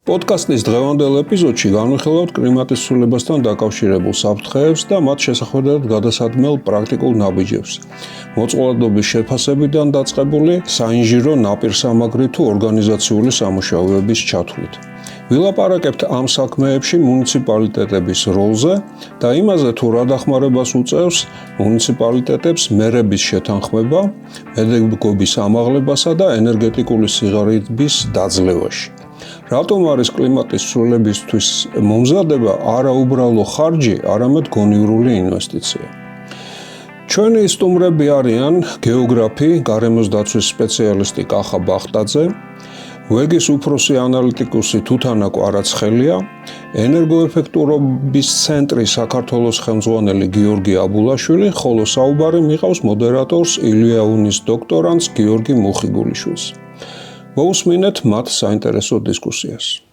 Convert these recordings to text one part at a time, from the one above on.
Podcast-ის დღევანდელ ეპიზოდში განვიხილავთ კლიმატის ცვლილებასთან დაკავშირებულ საფრთხეებს და მათ შესახვედრად გადასადმელ პრაქტიკულ ნაბიჯებს. მოწყვლადობის შეფასებიდან დაწყებული საინჟირო ნაპირსამაგრი თუ ორგანიზაციული სამუშაოების ჩათვლით. ვილაპარაკებთ ამ საქმეებში მუნიციპალიტეტების როლზე და იმაზე, თუ რა დახმარებას უწევს მუნიციპალიტეტებს მერების შეთანხმება, მედეგობის ამაღლებასა და ენერგეტიკული სიღარიბის დაძლევაში. Რატომ არის კლიმატის ცვლილებისთვის მომზადება არაუბრალო ხარჯი, არამედ გონივრული ინვესტიცია? ჩვენი სტუმრები არიან გეოგრაფი, გარემოს დაცვის სპეციალისტი კახა ბახტაძე, ვეგის უფროსი ანალიტიკოსი თუთანა კვარაცხელია, ენერგოეფექტურობის ცენტრის საქართველოს ხელმძღვანელი გიორგი აბულაშვილი, ხოლო საუბარი მიყავს მოდერატორს ილია უნის დოქტორანტს გიორგი მუხიგულიშვილს. მოусმინეთ მათ საინტერესო დისკუსიას.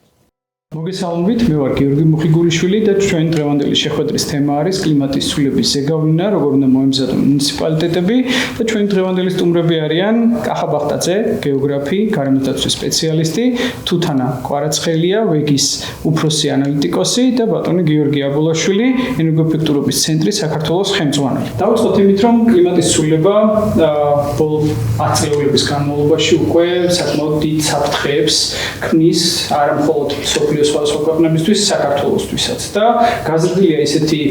მოგესალმებით, მე ვარ გიორგი მუხიგულიშვილი და ჩვენი დღევანდელი შეხვედრის თემა არის კლიმატის ცვლილების ზეგავლენა, როგორ უნდა მოემზადონ მუნიციპალიტეტები და ჩვენი დღევანდელი სტუმრები არიან კახა ბახტაძე, გეოგრაფი, გარემოს დაცვის სპეციალისტი, თუთანა კვარაცხელია, ვეგის უფროსი ანალიტიკოსი და ბატონი გიორგი აბულაშვილი, ენერგოეფექტურობის ცენტრის საქართველოს ხელმძღვანელი. დავიწყოთ იმით, რომ კლიმატის ცვლილება ბოლო 10 წლების განმავლობაში უკვე საკმაოდ დიდ საფრთხეებს ქმნის არა მხოლოდ სხვადასხვა ქვეყნებისთვის, საქართველოსთვისაც და გაზრდილია ისეთი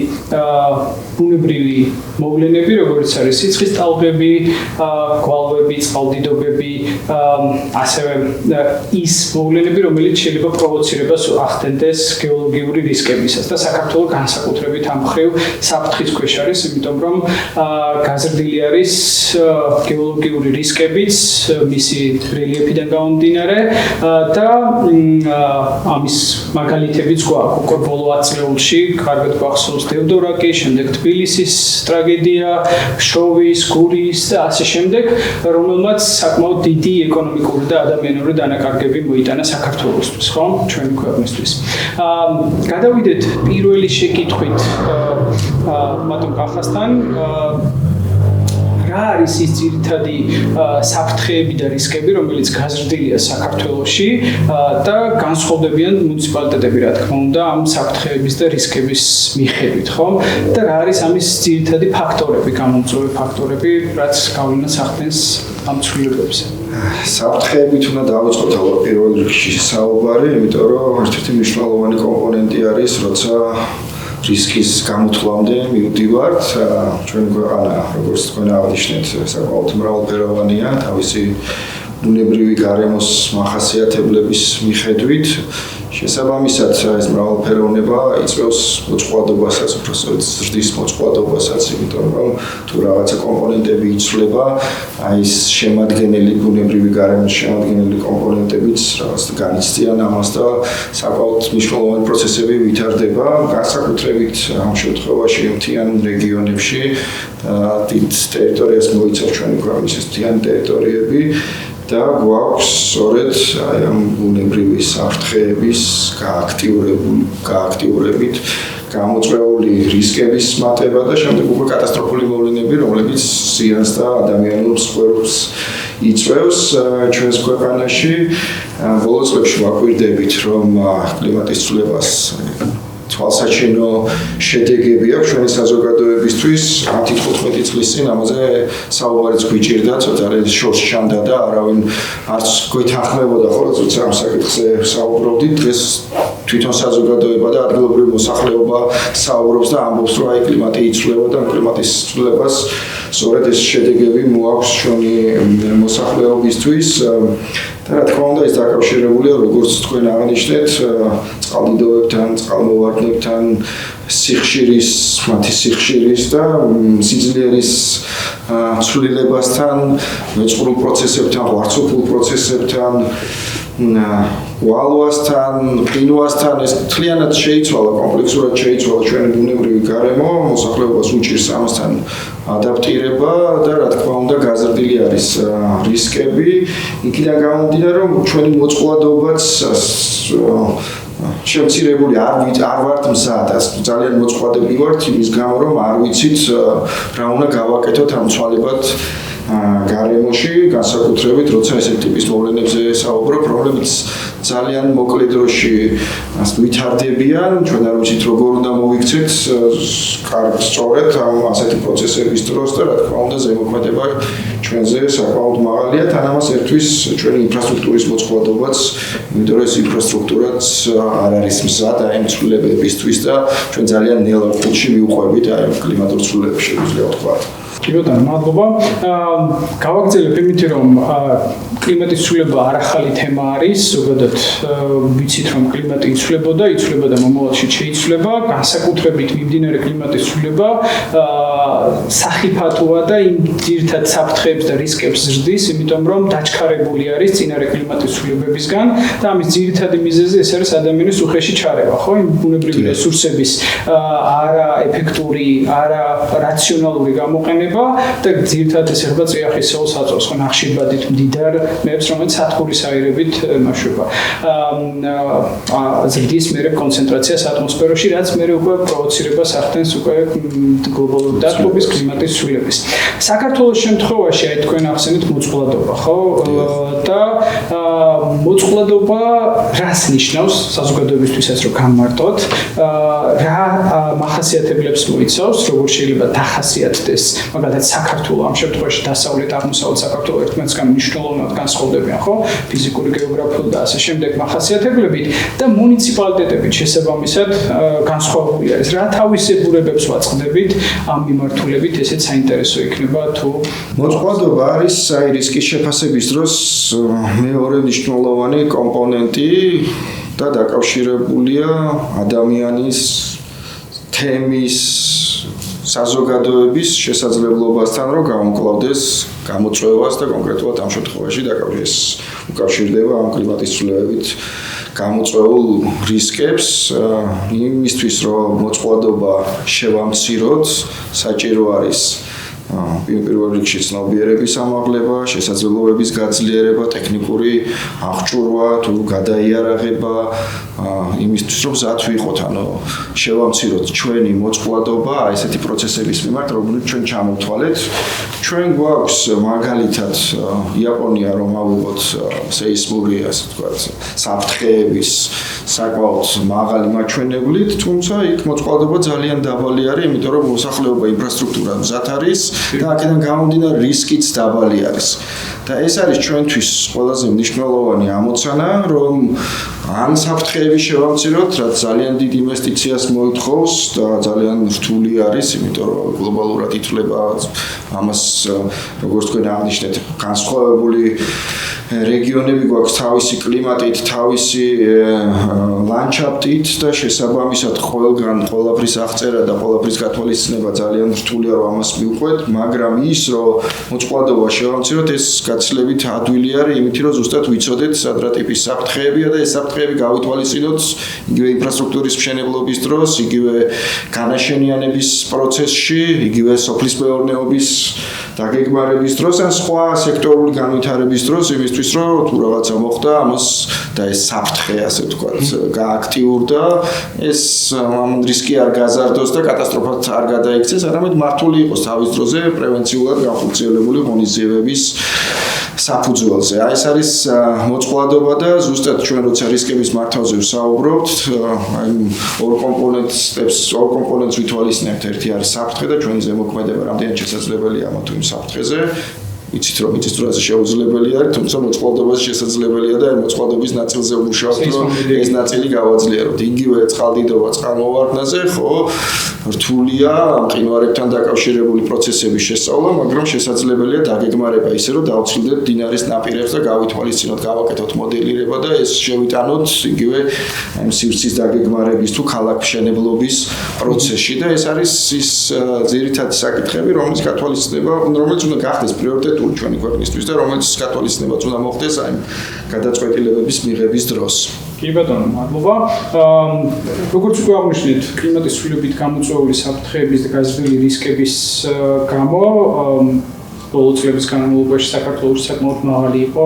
ბუნებრივი მოვლენები, როგორც არის სიცხის ტალღები, გვალვები, წყალდიდობები, ასევე ის მოვლენები, რომელიც შეიძლება პროვოცირებას ახდენდეს გეოლოგიური რისკებისას და საქართველო განსაკუთრებით ამ მხრივ საფრთხის ქვეშ არის, იმიტომ რომ გაზრდილი არის გეოლოგიური რისკებიც, მისი რელიეფიდან გამომდინარე და ამის მაგალითებიც გვაქვს უკვე ბოლო 10 წლებში, კარგად გვახსოვს დევდორაკი, შემდეგ თბილისის ტრაგედია, შოვის, გურის და ასე შემდეგ, რომელმაც საკმაოდ დიდი ეკონომიკური და ადამიანური დანაკარგები მოიტანა საქართველოსთვის, ხო, ჩვენი ქვეყნისთვის. გადავიდეთ პირველი შეკითხვით ბატონ კახასთან. რა არის ის ძირითადი საფრთხეები და რისკები, რომელიც გაზრდილია საქართველოში და განსხვავდებიან მუნიციპალიტეტები, რა თქმა უნდა, ამ საფრთხეების და რისკების მიხედვით, ხო? და რა არის ამის ძირითადი ფაქტორები, გამომწვევი ფაქტორები, რაც გავლენას ახდენს ამ ცვლილებებზე? საფრთხეებით უნდა დავიწყოთ პირველ რიგში საუბარი, იმიტომ რომ ერთ-ერთი მნიშვნელოვანი კომპონენტი არის, როცა რისკის გამოთვლამდე მივდივართ, ჩვენი ქვეყანა, როგორც თქვენ აღნიშნეთ, საკმაოდ მრავალფეროვანია, თავისი ბუნებრივი გარემოს მახასიათებლების მიხედვით. შესაბამისად, ეს მრავალფეროვნება იწვევს მოწყვლადობასაც, უბრალოდ ზრდის მოწყვლადობასაც, იმიტომ რომ თუ რაღაცა კომპონენტები იცვლება, ის შემადგენელი ბუნებრივი გარემოს შემადგენელი კომპონენტებიც რაღაც განიცდიან ამას და საკმაოდ მნიშვნელოვანი პროცესები ვითარდება, განსაკუთრებით ამ შემთხვევაში მთიან რეგიონებში, დიდ ტერიტორიას მოიცავს ჩვენი ქვეყნის მთიანი ტერიტორიები. და გვაქვს სწორედ ამ ბუნებრივი საფრთხეების გააქტიურებით გამოწვეული რისკების მატება და შემდეგ უკვე კატასტროფული მოვლენები, რომლებიც ზიანს და ადამიანურ მსხვერპლს იწვევს ჩვენს ქვეყანაში. ბოლო წლებში ვაკვირდებით, რომ კლიმატის ცვლილებას თვალსაჩინო შედეგები აქვს ჩვენი საზოგადოებისთვის. 10-15 წლის წინ ამაზე საუბარიც გვიჭირდა, ცოტა შორს ჩანდა და არავინ არც გვეთანხმებოდა, ხო, როცა ამ საკითხზე საუბრობდით. დღეს თვითონ საზოგადოება და ადგილობრივი მოსახლეობა საუბრობს და ამბობს, რომ აი კლიმატი იცვლება და კლიმატის ცვლილებას სწორედ ეს შედეგები მოაქვს ჩვენი მოსახლეობისთვის. და რა თქმა უნდა, ეს დაკავშირებულია, როგორც თქვენ აღნიშნეთ, წყალდიდობებთან, წყალმოვარდნებთან, მათი სიხშირის და სიძლიერის ცვლილებასთან, მეწყრულ პროცესებთან, ღვარცოფულ პროცესებთან, ვალვასთან, ყინვასთან, ეს მთლიანად შეიცვალა, კომპლექსურად შეიცვალა ჩვენი ბუნებრივი გარემო, მოსახლეობას უჭირს ამასთან ადაპტირება და რა თქმა უნდა გაზრდილი არის რისკები. იქიდან გამომდინარე, რომ ჩვენი მოწყვლადობაც შემცირებული არ ვართ მზად, ძალიან მოწყვლადები ვართ იმის გამო, რომ არ ვიცით რა უნდა გავაკეთოთ ამ ცვალებად გარემოში, განსაკუთრებით როცა ესეთი ტიპის მოვლენებზე საუბრობ, რომლებიც ძალიან მოკლე დროში ვითარდებიან, ჩვენ არ ვიცით როგორ უნდა მოვიქცეთ კარგ სწორედ ასეთი პროცესების დროს და რა თქმა უნდა ზემოქმედება ჩვენზე საკმაოდ მაღალია, თან ამას ერთვის ჩვენი ინფრასტრუქტურის მოწყობადობაც, იმიტომ რომ ეს ინფრასტრუქტურაც არ არის მზად აი ამ ცვლილებებისთვის და ჩვენ ძალიან ნელ ხუთში მივყვებით აი კლიმატურ ცვლილებებს შეგვიძლია ვთქვა. კი ბატონო, მადლობა. გავაგრძელებ იმით, რომ კლიმატის ცვლილება არ ახალი თემა არის, ზოგადად ვიცით, რომ კლიმატი იცვლებოდა და მომავალში შეიცვლება, განსაკუთრებით მიმდინარე კლიმატის ცვლილება სახიფათოა და იმ ძირითად საფრთხეებს და რისკებს ზრდის, იმიტომ რომ დაჩქარებული არის წინარე კლიმატის ცვლილებებისგან და ამის ძირითადი მიზეზი ეს არის ადამიანის უხეში ჩარევა, ხო? იმ ბუნებრივი რესურსების არაეფექტური, არარაციონალური გამოყენება და ძირითადად ეს ხდება წიაღისეულ საწოლს, ხო, ნახშირბადით მდიდარ მეებს, რომელიც სათბურის აირებით მაშვება. ზრდის მერე კონცენტრაციას ატმოსფეროში, რაც მერე უკვე პროვოცირებას ახდენს უკვე გლობალური დათბობის კლიმატის ცვლილების. საქართველოს შემთხვევაში აი თქვენ ახსენეთ მოწყვლადობა, ხო? და მოწყვლადობა რას ნიშნავს საზოგადოებისთვისაც რომ განმარტოთ? რა მახასიათებლებს მოიცავს, როგორ შეიძლება დახასიათდეს მაგალითად საქართველოს ამ შემთხვევაში დასავლეთ აღმოსავლეთ საქართველოს ერთმანეთსგან მნიშვნელოვნად განსხვავდებიან, ხო? ფიზიკური, გეოგრაფიული და ასე შემდეგ მახასიათებლებით და მუნიციპალიტეტებით შესაბამისად განსხვავებული არის. რა თავისებურებებს ვაწყდებით ამ მიმართულებით, ესეც საინტერესო იქნება თუ მოწყვლადობა არის აი რისკის შეფასების დროს მეორე მნიშვნელოვანი კომპონენტი და დაკავშირებულია ადამიანის თემის საზოგადოების შესაძლებლობასთან რომ გამოკლავდეს გამოწვევას და კონკრეტულად ამ შემთხვევაში უკავშირდება ამ კლიმატის ცვლილებებით გამოწვეულ რისკებს იმისთვის რომ მოწყვლადობა შევამციროთ საჭირო არის პირველ რიგში ცნობიერების ამაღლება, შესაძლებლობების გაძლიერება, ტექნიკური აღჭურვა თუ გადაიარაღება იმისთვის რომ მზად ვიყოთ, ანუ შევამციროთ ჩვენი მოწყვლადობა ესეთი პროცესების მიმართ, რომელიც ჩვენ ჩამოვთვალეთ. ჩვენ გვაქვს მაგალითად იაპონია რომ ავიღოთ სეისმური, ასე ვთქვათ, საფრთხეების საკმაოდ მაღალი მაჩვენებლით, თუმცა იქ მოწყვლადობა ძალიან დაბალი არის, იმიტომ რომ მოსახლეობა ინფრასტრუქტურა მზად არის და აქედან გამომდინარე რისკიც დაბალი არის. და ეს არის ჩვენთვის ყველაზე მნიშვნელოვანი ამოცანა, რომ ან საფრთხეები შევამციროთ, რაც ძალიან დიდ ინვესტიციას მოითხოვს და ძალიან რთული არის, იმიტომ რომ გლობალურად ითვლება ამას, როგორც თქვენ აღნიშნეთ, განსხვავებული რეგიონები გვაქვს თავისი კლიმატით, თავისი ლანდშაფტით და შესაბამისად ყველგან ყველაფრის აღწერა და ყველაფრის გათვალისწინება ძალიან რთულია რომ ამას მივყვეთ, მაგრამ ის რომ მოწყვლადობა შევამციროთ, ეს გაცილებით ადვილი არის, იმით რომ ზუსტად ვიცოდეთ სად რა ტიპის საფრთხეებია და ეს საფრთხეები გავითვალისწინოთ იგივე ინფრასტრუქტურის მშენებლობის დროს, იგივე განაშენიანების პროცესში, იგივე სოფლის მეურნეობის დაგეგმარების დროს ან სხვა სექტორული განვითარების დროს იმისთვის რომ თუ რაღაცა მოხდა ამას და ეს საფრთხე ასე ვთქვათ გააქტიურდა ეს ამ რისკი არ გაზარდოს და კატასტროფად არ გადაიქცეს, არამედ მართული იყოს თავის დროზე პრევენციულად განხორციელებული ღონისძიებების საფუძველზე. აი ეს არის მოწყვლადობა და ზუსტად ჩვენ როცა რისკების მართავზე ვსაუბრობთ, აი ორ კომპონენტს ვითვალისწინებთ, ერთი არის საფრთხე და ჩვენი ზემოქმედება რამდენად შესაძლებელია ამა თუ იმ საფრთხეზე. ვიცით რომ იცის დროზე შეუძლებელი არის, თუმცა მოწყვლადობაზე შესაძლებელია და მოწყვლადობის ნაწილზე ვმუშაობთ, რომ ეს ნაწილი გავაძლიეროთ. იგივე წყალდიდობა წყალმოვარდნაზე, ხო, რთულია მყინვარებთან დაკავშირებული პროცესების შესწავლა, მაგრამ შესაძლებელია დაგეგმარება ისე, რომ დავცილდეთ დინარის ნაპირებს და გავითვალისწინოთ, გავაკეთოთ მოდელირება და ეს შევიტანოთ იგივე სივრცის დაგეგმარების თუ ქალაქმშენებლობის პროცესში და ეს არის ის ძირითადი საკითხები, რომელიც უნდა გახდეს პრიორიტეტი ჩვენი ქვეყნისთვის და რომელიც გათვალისწინებაც უნდა მოხდეს აი გადაწყვეტილებების მიღების დროს. კი ბატონო, მადლობა. როგორც უკვე აღნიშნეთ, კლიმატის ცვლილებით გამოწვეული საფრთხეების და გაზრდილი რისკების გამო ბოლო წლების განმავლობაში საქართველოში საკმაოდ მაღალი იყო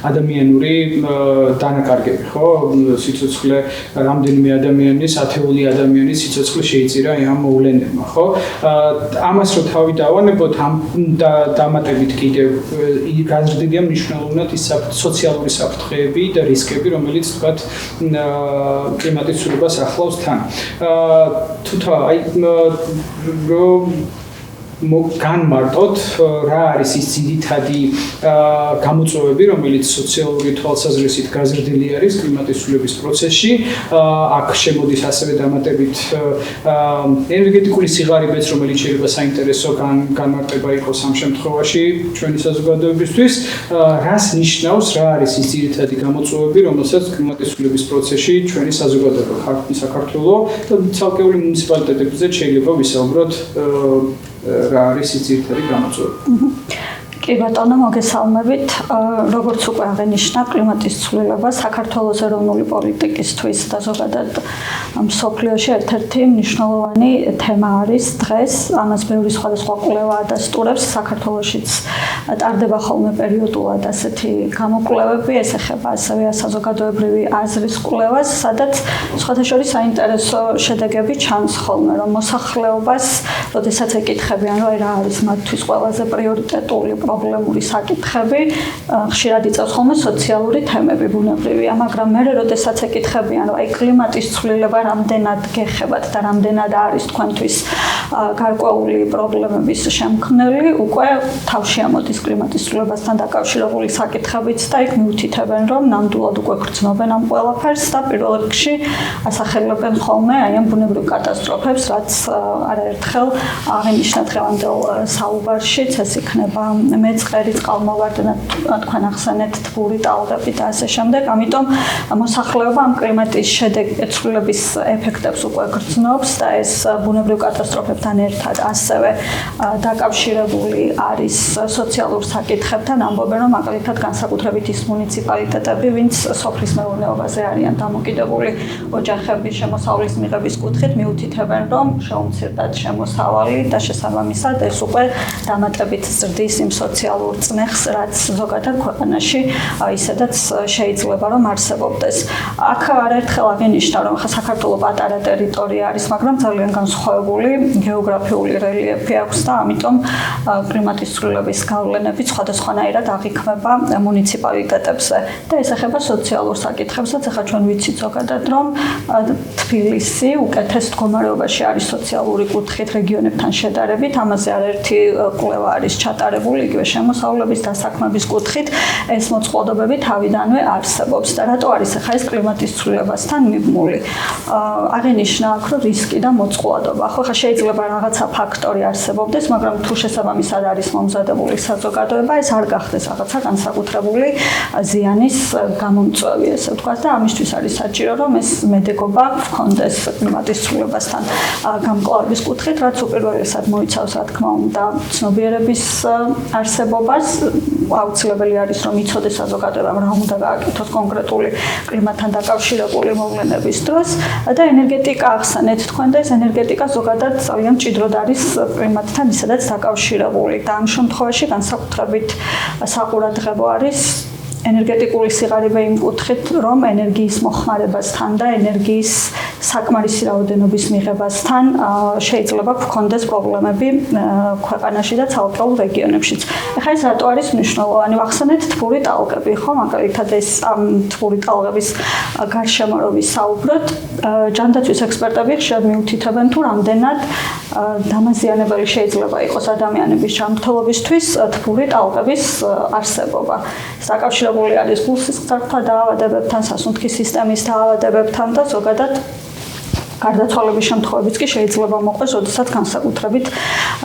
ადამიანური დანაკარგები, ხო? სიცოცხლე რამდენიმე ადამიანის, ათეული ადამიანის სიცოცხლე შეიწირა ამ მოვლენებმა, ხო? ამას რო თავი დავანებოთ, ამ დამატებით კიდევ გაზრდილია მნიშვნელოვნად ის სოციალური საფრთხეები და რისკები, რომელიც თქვათ კლიმატის ცვლილებას ახლავს თან. თუთა აი განმარტოთ რა არის ის ძირითადი გამოწვევები, რომელიც სოციალური თვალსაზრისით გაზრდილი არის კლიმატის ცვლილების პროცესში. აქ შემოდის ასევე დამატებით ენერგეტიკული სიღარიბეც, რომელიც შეიძლება საინტერესო განმარტება იყოს ამ შემთხვევაში ჩვენი საზოგადოებისთვის. რას ნიშნავს, რა არის ის ძირითადი გამოწვევები, რომელსაც კლიმატის ცვლილების პროცესში ჩვენი საზოგადოება, საქართველო და ცალკეული მუნიციპალიტეტებზე შეიძლება ვისაუბროთ რა არის ის ძირითადი გამოწვევები. კი ბატონო, მოგესალმებით. როგორც უკვე აღინიშნა, კლიმატის ცვლილება საქართველოს ეროვნული პოლიტიკისთვის და ზოგადად მსოფლიოში ერთ-ერთი მნიშვნელოვანი თემა არის დღეს. ამას ბევრი სხვადასხვა კვლევა ადასტურებს. საქართველოშიც ტარდება ხოლმე პერიოდულად ასეთი გამოკვლევები, ეს ეხება ასევე საზოგადოებრივი აზრის კვლევას, სადაც სხვათა შორის საინტერესო შედეგები ჩანს ხოლმე, რომ მოსახლეობას, როდესაც ეკითხებიან, რომ რა არის მათთვის ყველაზე პრიორიტეტული პრობლემური საკითხები, ხშირად იწევს ხოლმე სოციალური თემები, ბუნებრივია, მაგრამ მე როდესაც ეკითხებიან, რომ აი კლიმატის ცვლილება რამდენად გეხებათ და რამდენად არის თქვენთვის გარკვეული პრობლემების შემქმნელი, უკვე თავში ამოდის კლიმატის ცვლილებასთან დაკავშირებული საკითხებიც და იქ მიუთითებენ, რომ ნამდვილად უკვე გრძნობენ ამ ყველაფერს და პირველ რიგში ასახელებენ ხოლმე აი ამ ბუნებრივ კატასტროფებს, რაც არაერთხელ აღინიშნა დღევანდელ საუბარშიც, ეს იქნება მეწყერი, წყალმოვარდნა, თქვენ ახსენეთ თბური ტალღები და ასე შემდეგ. ამიტომ მოსახლეობა ამ კლიმატის ცვლილების ეფექტებს უკვე გრძნობს და ეს ბუნებრივ კატასტროფებთან ერთად ასევე დაკავშირებული არის სოციალურ საკითხებთან. ამბობენ, რომ მაგალითად განსაკუთრებით ის მუნიციპალიტეტები, ვინც სოფლის მეურნეობაზე არიან დამოკიდებული ოჯახების შემოსავლის მიღების კუთხით, მიუთითებენ, რომ შეუმცირდათ შემოსავალი და შესაბამისად ეს უკვე დამატებით ზრდის იმ სოციალურ წნეხს, რაც ზოგადად ქვეყანაში ისედაც შეიძლება რომ არსებობდეს. აქ არაერთხელ აღინიშნა, რომ საქართველო პატარა ტერიტორია არის, მაგრამ ძალიან განსხვავებული გეოგრაფიული რელიეფი აქვს და ამიტომ კლიმატის ცვლილების გავლენები სხვადასხვანაირად აღიქმება მუნიციპალიტეტებზე და ეს ეხება სოციალურ საკითხებსაც. ახლა ჩვენ ვიცით ზოგადად, რომ თბილისი უკეთეს მდგომარეობაში არის სოციალური კუთხით რეგიონებთან შედარებით, ამაზე არაერთი კვლევა არის ჩატარებული, იგივე შემოსავლების დასაქმების კუთხით ეს მოწყობილობები თავიდანვე არსებობს და რატო არის ახლა ეს კლიმატის ცვლილებასთან მიბმული. აღინიშნა აქ, რომ რისკი და მოწყობილობა. ახლა შეიძლება რაღაცა ფაქტორი არსებობდეს, მაგრამ თუ შესაბამისად არის მომზადებული საზოგადოება, ეს არ გახდეს რაღაცა განსაკუთრებული ზიანის გამომწვევი, ესე ვთქვათ და ამისთვის არის საჭირო, რომ ეს მედეგობა ჰქონდეს კლიმატის ცვლილებასთან გამკლავების კუთხით, რაც უპირველესად მოიცავს, რა თქმა უნდა, ცნობიერების არსებობას. აუცილებელი არის, რომ იცოდეს საზოგადოება, რა უნდა გააკეთოს კონკრეტული კლიმატთან დაკავშირებული მოვლენების დროს და ენერგეტიკა ახსენეთ თქვენ და ეს ენერგეტიკა ზოგადად ძალიან მჭიდროდ არის კლიმატთან ისედაც დაკავშირებული და ამ შემთხვევაში განსაკუთრებით საყურადღებო არის ენერგეტიკული სიღარიბე იმ კუთხით, რომ ენერგიის მოხმარებასთან და ენერგიის საკმარისი რაოდენობის მიღებასთან შეიძლება გქონდეს პრობლემები ქვეყანაში და ცალკეულ რეგიონებშიც. ეხლა ეს რატო არის მნიშვნელოვანი? ვახსენეთ თბური ტალღები, ხო? მაგალითად ეს ამ თბური ტალღების გარშემო რო ვისაუბროთ, ჯანდაცვის ექსპერტები ხშირად მიუთითებენ, თუ რამდენად დამაზიანებელი შეიძლება იყოს ადამიანების ჯანმრთელობისთვის თბური ტალღების არსებობა. დაკავშირებული არის გულსისხლძარღვთა დაავადებებთან, სასუნთქის სისტემის დაავადებებთან და ზოგადად გარდაცვალების შემთხვევებიც კი შეიძლება მოყვეს, როდესაც განსაკუთრებით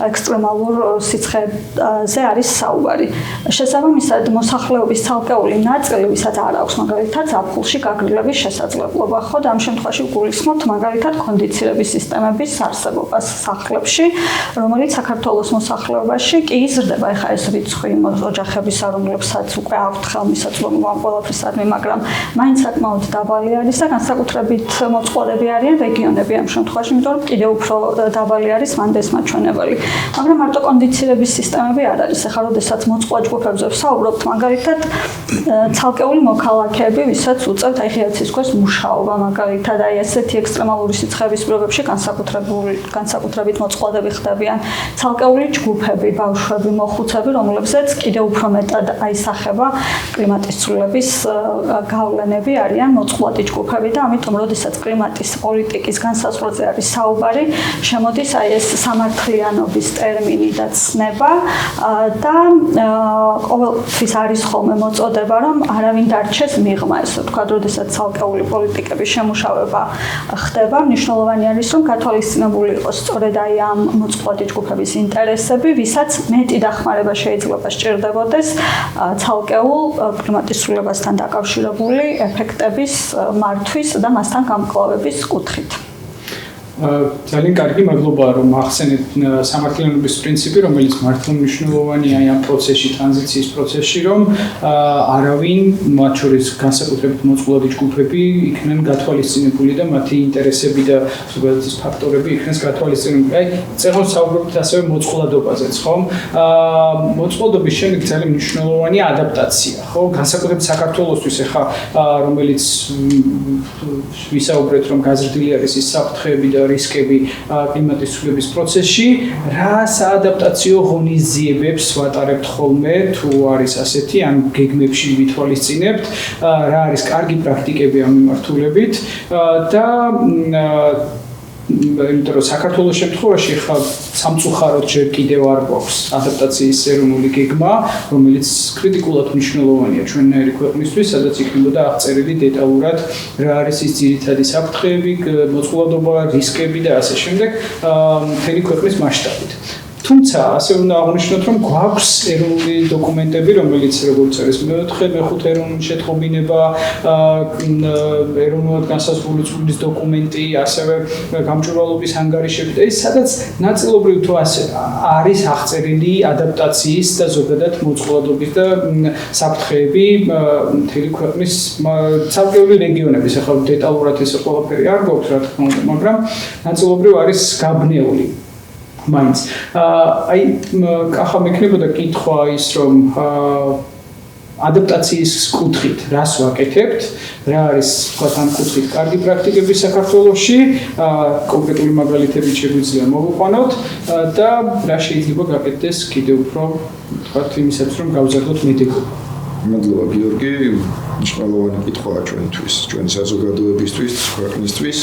ექსტრემალურ სიცხეზე არის საუბარი. შესაბამისად, მოსახლეობის ცალკეული ნაწილი, ვისაც არ აქვს მაგალითად ზაფხულში გაგრილების შესაძლებლობა, ხო და ამ შემთხვევაში გულისხმობთ მაგალითად კონდიცირების სისტემების არსებობას სახლებში, რომელიც საქართველოს მოსახლეობაში კი იზრდება. ეხლა ეს რიცხვი ოჯახებისა, რომლებსაც უკვე აქვთ ხელმისაწვდომობა ამ ყველაფრისადმი, მაგრამ მაინც საკმაოდ დაბალი არის და განსაკუთრებით მოწყვლადები არიან რეგიონებში. მილიონები ამ შემთხვევაში, იმიტომ რომ კიდევ უფრო დაბალი არის მანდეს მაჩვენებელი. მაგრამ მარტო კონდიცირების სისტემები არ არის. ახლა როდესაც მოწყვა ჯგუფებზე ვსაუბრობთ, მაგალითად, ცალკეული მოქალაქეები, ვისაც უწევთ აი ღიაცის ქვეშ მუშაობა, მაგალითად, აი ესეთი ექსტრემალური სიცხეების პირობებში განსაკუთრებით მოწყვლადები ხდებიან. ცალკეული ჯგუფები, ბავშვები, მოხუცები, რომლებსაც კიდევ უფრო მეტად აისახება კლიმატის ცვლილების გავლენები არიან მოწყვლადი ჯგუფები და ამიტომ როდესაც კლიმატის პოლიტიკის განსაზღვრაზე არის საუბარი, შემოდის აი ეს სამართლიანობის ტერმინი და ცნება და ყოველთვის არის ხოლმე მოწოდება, რომ არავინ დარჩეს მიღმა, ესე ვთქვათ, როდესაც ცალკეული პოლიტიკების შემუშავება ხდება, მნიშვნელოვანი არის, რომ გათვალისწინებული იყოს სწორედ აი ამ მოწყვლადი ჯგუფების ინტერესები, ვისაც მეტი დახმარება შეიძლება სჭირდებოდეს ცალკეულ კლიმატის ცვლილებასთან დაკავშირებული ეფექტების მართვის და მასთან გამკლავების კუთხით. ძალიან კარგი, მადლობა რომ ახსენეთ სამართლიანობის პრინციპი, რომელიც მართლმნიშვნელოვანია ამ პროცესში, ტრანზიციის პროცესში, რომ არავინ, მათ შორის განსაკუთრებით მოწყვლადი ჯგუფები იქნენ გათვალისწინებული და მათი ინტერესები და ზოგადად ის ფაქტორები იქნეს გათვალისწინებული. აი, წეგნო საუბრობთ ასევე მოწყვლადობაზეც, ხო? მოწყვლადობის შემდეგ ძალიან მნიშვნელოვანია ადაპტაცია, ხო? განსაკუთრებით საქართველოსთვის ახლა რომელიც ვისაუბრეთ, რომ გაზრდილი არის ის საფრთხეები და რისკები კლიმატის ცვლილების პროცესში, რა საადაპტაციო ღონისძიებებს ვატარებთ ხოლმე, თუ არის ასეთი, ან გეგმებში ვითვალისწინებთ, რა არის კარგი პრაქტიკები ამ მიმართულებით და იმიტომ რომ საქართველოს შემთხვევაში ხა სამწუხაროდ ჯერ კიდევ არ გვაქვს ადაპტაციის ეროვნული გეგმა, რომელიც კრიტიკულად მნიშვნელოვანია ჩვენნაირი ქვეყნისთვის, სადაც იქნებოდა აღწერილი დეტალურად რა არის ის ძირითადი საფრთხეები, მოწყვლადობა, რისკები და ასე შემდეგ მთელი ქვეყნის მასშტაბით. თუმცა ასე უნდა აღნიშნოთ, რომ გვაქვს ეროვნული დოკუმენტები, რომელიც როგორც არის მეოთხე, მეხუთე ეროვნული შეტყობინება, ეროვნულად განსაზღვრული ცვლილის დოკუმენტი, ასევე გამჭვირვალობის ანგარიშები და ის სადაც ნაწილობრივ თუ ასე არის აღწერილი ადაპტაციის და ზოგადად მოწყვლადობის და საფრთხეები მთელი ქვეყნის ცალკეული რეგიონების, ახლა დეტალურად ესე ყველაფერი არ გვაქვს, რა თქმა უნდა, მაგრამ ნაწილობრივ არის გაბნეული. მაინც აი ახლა მექნებოდა კითხვა ის რომ ადაპტაციის კუთხით რას ვაკეთებთ, რა არის თქვა ამ კუთხით კარგი პრაქტიკები საქართველოში, კონკრეტული მაგალითები შეგვიძლია მოვიყვანოთ და რა შეიძლება გაკეთდეს კიდევ უფრო თქვა იმისაც რომ გავზარდოთ მედეგობა. მადლობა გიორგი, მნიშვნელოვანი კითხვაა ჩვენთვის, ჩვენი საზოგადოებისთვის, ქვეყნისთვის.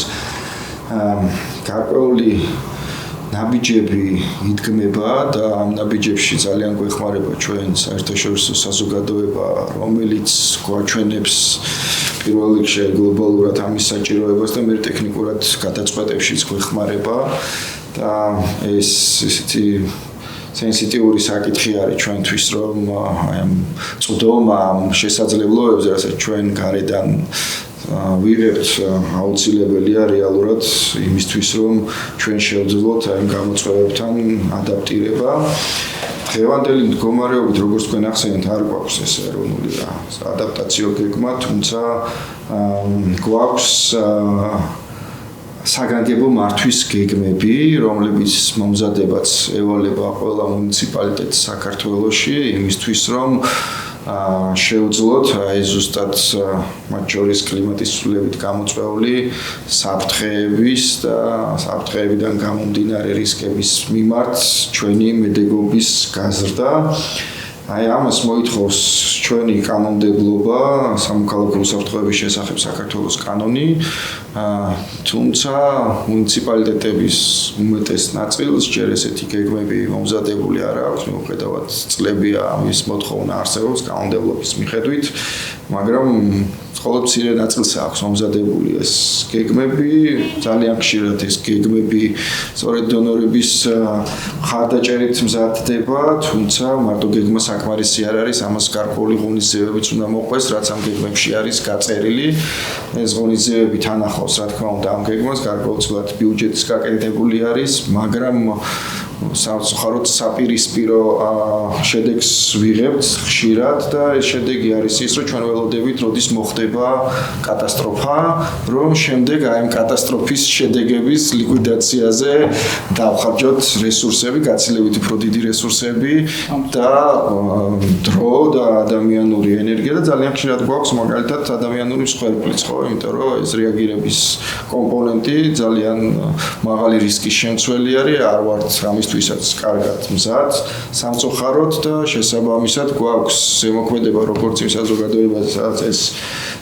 გარკვეული ნაბიჯები იდგმება და ამ ნაბიჯებში ძალიან გვეხმარება ჩვენ საერთაშორისო საზოგადოება, რომელიც გვაჩვენებს პირველ რიგში გლობალურად ამის საჭიროებას და მე ტექნიკურად გადაწყვეტებშიც გვეხმარება და ეს ისეთი სენსიტიური საკითხი არის ჩვენთვის, რომ აი ამ წვდომა ამ შესაძლებლობებზე, რასაც ჩვენ გარედან ვიღებთ, აუცილებელია რეალურად იმისთვის, რომ ჩვენ შევძლოთ ამ გამოწვევებთან ადაპტირება. დღევანდელი მდგომარეობით, როგორც თქვენ ახსენეთ, არ გვაქვს ეს ეროვნული ადაპტაციო გეგმა, თუმცა გვაქვს საგანგებო მართვის გეგმები, რომლებიც მომზადებაც ევალება ყველა მუნიციპალიტეტს საქართველოში, იმისთვის, რომ შევძლოთ აი ზუსტად მათ შორის კლიმატის ცვლილებით გამოწვეული საფრთხეების და საფრთხეებიდან გამომდინარე რისკების მიმართ ჩვენი მედეგობის გაზრდა. აი ამას მოითხოვს ჩვენი კანონმდებლობა, სამოქალაქო უსაფრთხოების შესახებ საქართველოს კანონი, თუმცა მუნიციპალიტეტების უმეტეს ნაწილს ჯერ ესეთი გეგმები მომზადებული არ აქვს, მიუხედავად წლებია ამის მოთხოვნა არსებობს კანონმდებლობის მიხედვით, მაგრამ მხოლოდ მცირე ნაწილს აქვს მომზადებული ეს გეგმები, ძალიან ხშირად ეს გეგმები სწორედ დონორების მხარდაჭერით მზადდება, თუმცა მარტო გეგმა საკმარისი არ არის, ამას გარკვეული ღონისძიებებიც უნდა მოყვეს, რაც ამ გეგმებში არის გაწერილი. ეს ღონისძიებები თან ახლავს, რა თქმა უნდა, ამ გეგმას გარკვეულწილად ბიუჯეტის გაკეთებული არის, მაგრამ სამწუხაროდ საპირისპირო შედეგს ვიღებთ ხშირად და ეს შედეგი არის ის, რომ ჩვენ ველოდებით, როდის მოხდება კატასტროფა, რომ შემდეგ აი ამ კატასტროფის შედეგების ლიკვიდაციაზე დავხარჯოთ რესურსები, გაცილებით უფრო დიდი რესურსები და დრო და ადამიანური ენერგია და ძალიან ხშირად გვაქვს მაგალითად ადამიანური მსხვერპლიც, ხო, იმიტომ რომ ეს რეაგირების კომპონენტი ძალიან მაღალი რისკის შემცველი არის, არ ვართ ამისთვისაც კარგად მზად, სამწუხაროდ და შესაბამისად გვაქვს ზემოქმედება როგორც იმ საზოგადოებაზე, სადაც ეს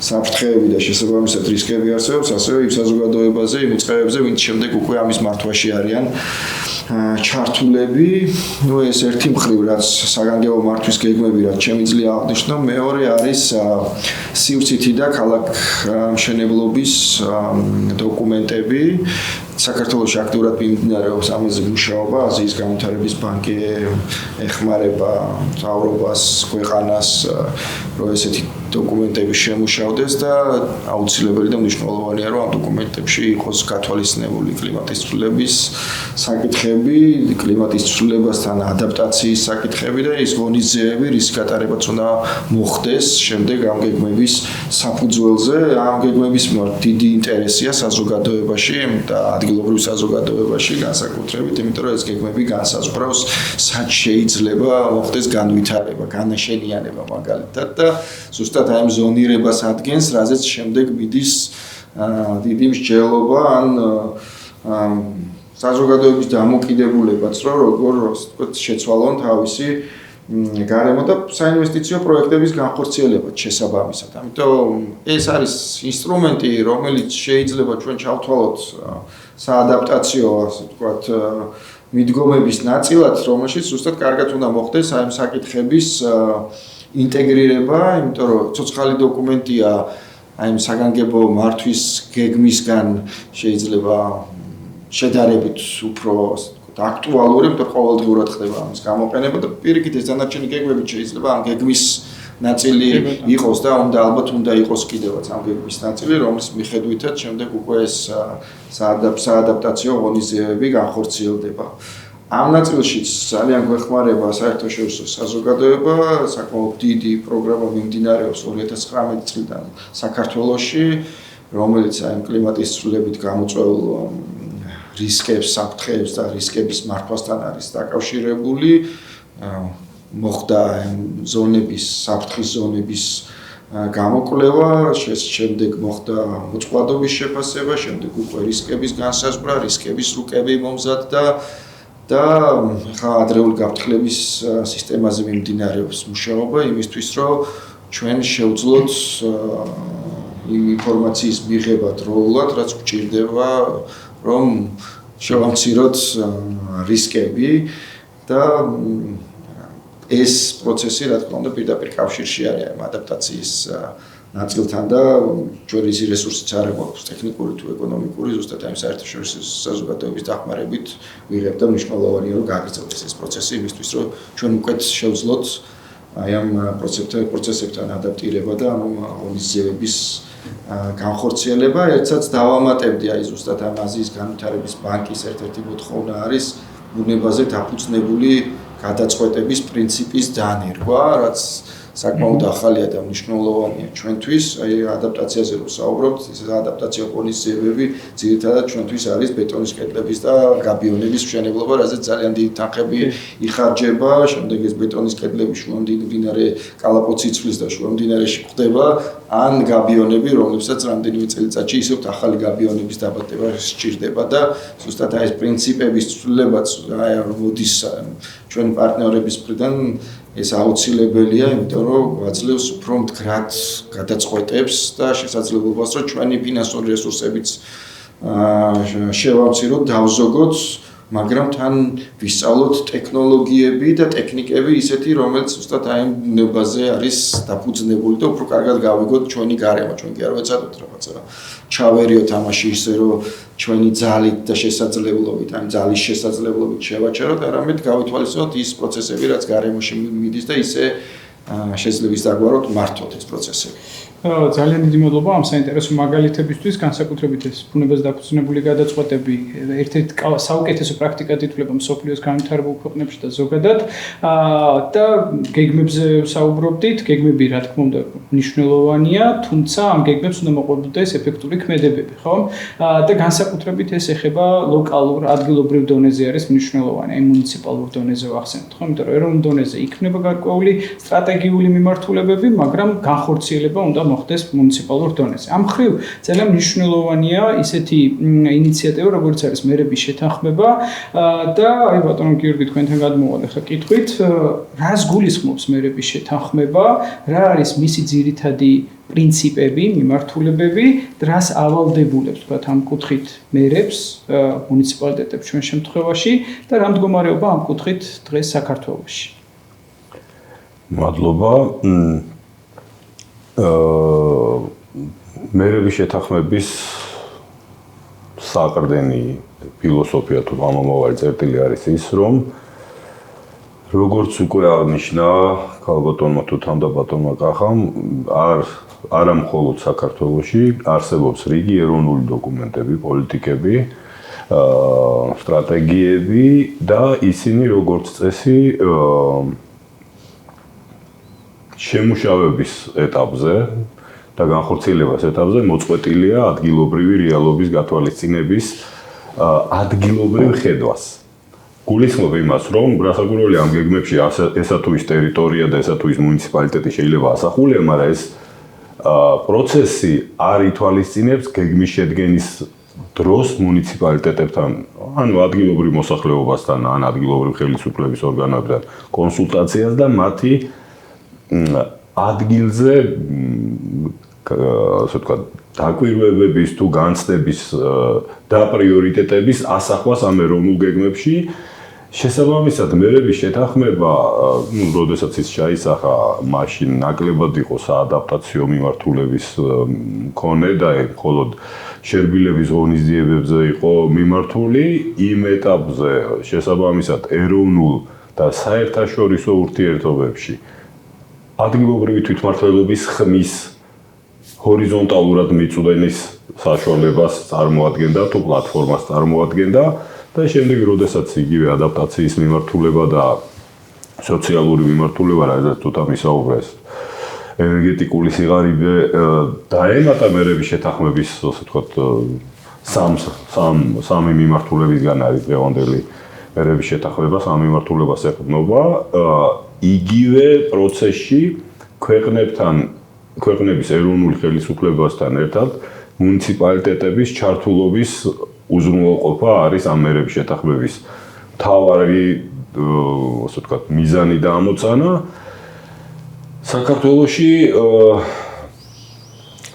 საფრთხეები და შესაბამისად რისკები არსებობს, ასევე იმ საზოგადოებაზე, იმ უწყებებზე, ვინც შემდეგ უკვე ამის მართვაში არიან ჩართულები. ნუ ეს ერთი მხრივ, რაც საგანგებო მართვის გეგმები, რაც შემიძლია აღნიშნო, მეორე არის სივრცითი და ქალაქ-მშენებლობის დოკუმენტები. საქართველოში აქტიურად მიმდინარეობს ამაზე მუშაობა, აზიის განვითარების ბანკი ეხმარება მთავრობას, ქვეყანას, რომ ესეთი დოკუმენტები შემუშავდეს და აუცილებელი და მნიშვნელოვანია, რომ ამ დოკუმენტებში იყოს გათვალისწინებული კლიმატის ცვლილების საკითხები, კლიმატის ცვლილებასთან ადაპტაციის საკითხები და ის ღონისძიებები, რის გატარებაც უნდა მოხდეს შემდეგ ამ გეგმების საფუძველზე. ამ გეგმების დიდი ინტერესია საზოგადოებაში და ადგილობრივ საზოგადოებაში განსაკუთრებით, იმიტომ რომ ეს გეგმები განსაზღვრავს, სად შეიძლება მოხდეს განვითარება, განაშენიანება მაგალითად და ზუსტად აი ამ ზონირებას ადგენს, რაზეც შემდეგ მიდის დიდი მსჯელობა ან საზოგადოების დამოკიდებულებაც, რომ როგორ შეცვალონ თავისი გარემო და საინვესტიციო პროექტების განხორციელებაც შესაბამისად. ამიტომ ეს არის ინსტრუმენტი, რომელიც შეიძლება ჩვენ ჩავთვალოთ საადაპტაციო, ასე ვთქვათ, მიდგომების ნაწილად, რომელშიც ზუსტად კარგად უნდა მოხდეს აი ამ საკითხების ინტეგრირება, იმიტომ რომ ცოცხალი დოკუმენტია აი ამ საგანგებო მართვის გეგმისგან შეიძლება შედარებით უფრო აქტუალური, იმიტომ რომ ყოველდღიურად ხდება ამის გამოყენება და პირიქით ეს დანარჩენი გეგმები შეიძლება ამ გეგმის ნაწილი იყოს და ალბათ უნდა იყოს კიდევაც ამ გეგმის ნაწილი, რომლის მიხედვითაც შემდეგ უკვე ეს საადაპტაციო ღონისძიებები განხორციელდება. ამ ნაწილშიც ძალიან გვეხმარება საერთაშორისო საზოგადოება, საკმაოდ დიდი პროგრამა მიმდინარეობს 2019 წლიდან საქართველოში, რომელიც აი კლიმატის ცვლილებით გამოწვეულ რისკებს, საფრთხეებს და რისკების მართვასთან არის დაკავშირებული. მოხდა ზონების, საფრთხის ზონების გამოკვლევა, შემდეგ მოხდა მოწყვლადობის შეფასება, შემდეგ უკვე რისკების განსაზღვრა, რისკების რუკები მომზადდა და ხა ადრეული გაფრთხილების სისტემაზე მიმდინარეობს მუშაობა იმისთვის, რომ ჩვენ შევძლოთ იმ ინფორმაციის მიღება დროულად, რაც გვჭირდება, რომ შევამციროთ რისკები და ეს პროცესი, რა თქმა უნდა, პირდაპირ კავშირში არის ამ ადაპტაციის ნაწილთან და ჩვენ ის რესურსიც არ გვაქვს, ტექნიკური თუ ეკონომიკური, ზუსტად ამ საერთაშორისო საზოგადოების დახმარებით ვიღებთ და მნიშვნელოვანია, რომ გაგრძელდეს ეს პროცესი იმისთვის, რომ ჩვენ უკეთ შევძლოთ აი ამ პროცესებთან ადაპტირება და ამ ღონისძიებების განხორციელება. ერთსაც დავამატებდი აი ზუსტად ამ აზიის განვითარების ბანკის ერთ-ერთი მოთხოვნა არის ბუნებაზე დაფუძნებული გადაწყვეტების პრინციპის დანერგვა, რაც საკმაოდ ახალია და მნიშვნელოვანია ჩვენთვის. აი ადაპტაციაზე რო საუბრობთ, ეს ადაპტაციო ღონისძიებები ძირითადად ჩვენთვის არის ბეტონის კედლების და გაბიონების მშენებლობა, რაზეც ძალიან დიდი თანხები იხარჯება. შემდეგ ეს ბეტონის კედლები შუამდინარე კალაპოტს იცვლის და შუამდინარეში ხდება, ან გაბიონები, რომლებსაც რამდენიმე წელიწადში ისევ ახალი გაბიონების დაბატება სჭირდება და ზუსტად აი ეს პრინციპების ცვლილებაც აი მოდის ჩვენ პარტნიორების მხრიდან ეს აუცილებელია, იმიტომ რომ გვაძლევს უფრო მდგრად გადაწყვეტებს და შესაძლებლობას, რომ ჩვენი ფინანსური რესურსებიც შევამციროთ, დავზოგოთ, მაგრამ თან ვისწავლოთ ტექნოლოგიები და ტექნიკები ისეთი, რომელიც ზუსტად აი ამ ბუნებაზე არის დაფუძნებული და უფრო კარგად გავიგოთ ჩვენი გარემო, ჩვენ კი არ ვეცადოთ რაღაცა ჩავერიოთ ამაში ისე, რომ ჩვენი ძალით და შესაძლებლობით, ამ ძალის შესაძლებლობით შევაჩეროთ, არამედ გავითვალისწინოთ ის პროცესები, რაც გარემოში მიდის და ისე შეძლებს დაგვაროთ მართოთ ეს პროცესები. ძალიან დიდი მადლობა ამ საინტერესო მაგალითებისთვის, განსაკუთრებით ეს ბუნებას დაფუძნებული გადაწყვეტები ერთ-ერთ საუკეთესო პრაქტიკად ითვლება მსოფლიოს განვითარებულ ქვეყნებში და ზოგადად. და გეგმებზე საუბრობდით, გეგმები რა თქმა უნდა მნიშვნელოვანია, თუმცა ამ გეგმებს უნდა მოყვებოდეს ეფექტური ქმედებები, ხო? და განსაკუთრებით ეს ეხება ლოკალურ, ადგილობრივ დონეზე არის მნიშვნელოვანი, აი მუნიციპალურ დონეზე ვახსენებთ, ხო? იმიტომ რომ ეროვნულ დონეზე იქნება გარკვეული სტრატეგიული მიმართულებები, მაგრამ განხორციელება უნდა მოხდეს მუნიციპალურ დონეზე. ამ მხრივ ძალიან მნიშვნელოვანია ისეთი ინიციატივა, როგორც არის მერების შეთანხმება და აი ბატონო გიორგი თქვენთან გადმოვალ ახლა კითხვით, რას გულისხმობს მერების შეთანხმება, რა არის მისი ძირითადი პრინციპები, მიმართულებები, რას ავალდებულებს, თქვათ ამ კუთხით მერებს, მუნიციპალიტეტებს ჩვენ შემთხვევაში და რა მდგომარეობა ამ კუთხით დღეს საქართველოში. მადლობა. მერების შეთანხმების საყრდენი ფილოსოფია თუ ამომავალი წერტილი არის ის, რომ როგორც უკვე აღნიშნა ქალბატონმა თუ თავდაბატონმა კახამ, არა მხოლოდ საქართველოში არსებობს რიგი ეროვნული დოკუმენტები, პოლიტიკები, სტრატეგიები და ისინი როგორც წესი შემუშავების ეტაპზე და განხორციელების ეტაპზე მოწყვეტილია ადგილობრივი რეალობის გათვალისწინების ადგილობრივ ხედვას. გულისხმობ იმას, რომ რასაკვირველია ამ გეგმებში ესა თუ ის ტერიტორია და ესა თუ ის მუნიციპალიტეტი შეიძლება ასახულია, მაგრამ ეს პროცესი არ ითვალისწინებს გეგმის შედგენის დროს მუნიციპალიტეტებთან, ანუ ადგილობრივ მოსახლეობასთან, ან ადგილობრივ ხელისუფლების ორგანოებთან კონსულტაციას და მათი ადგილზე ასე ვთქვათ დაკვირვებების თუ განცდების და პრიორიტეტების ასახვას ამ ეროვნულ გეგმებში. შესაბამისად, მერების შეთანხმება, როდესაც ის ჩაისახა, მაშინ ნაკლებად იყო საადაპტაციო მიმართულების მქონე და მხოლოდ შერბილების ღონისძიებებზე იყო მიმართული იმ ეტაპზე, შესაბამისად ეროვნულ და საერთაშორისო ურთიერთობებში ადგილობრივი თვითმმართველობის ხმის ჰორიზონტალურად მიწვენის საშუალებას წარმოადგენდა თუ პლატფორმას წარმოადგენდა და შემდეგ როდესაც იგივე ადაპტაციის მიმართულება და სოციალური მიმართულება, რადგან თუ დამისაუბრეს ენერგეტიკული სიღარიბე დაემატა მერების შეთანხმების, ასე ვთქვათ, სამი მიმართულებისგან არის დღევანდელი მერების შეთანხმება, სამი მიმართულებას ეყრდნობა. იგივე პროცესში ქვეყნების ეროვნული ხელისუფლებასთან ერთად მუნიციპალიტეტების ჩართულობის უზრუნველყოფა არის ამ მერების შეთანხმების მთავარი, ასე ვთქვათ, მიზანი და ამოცანა. საქართველოში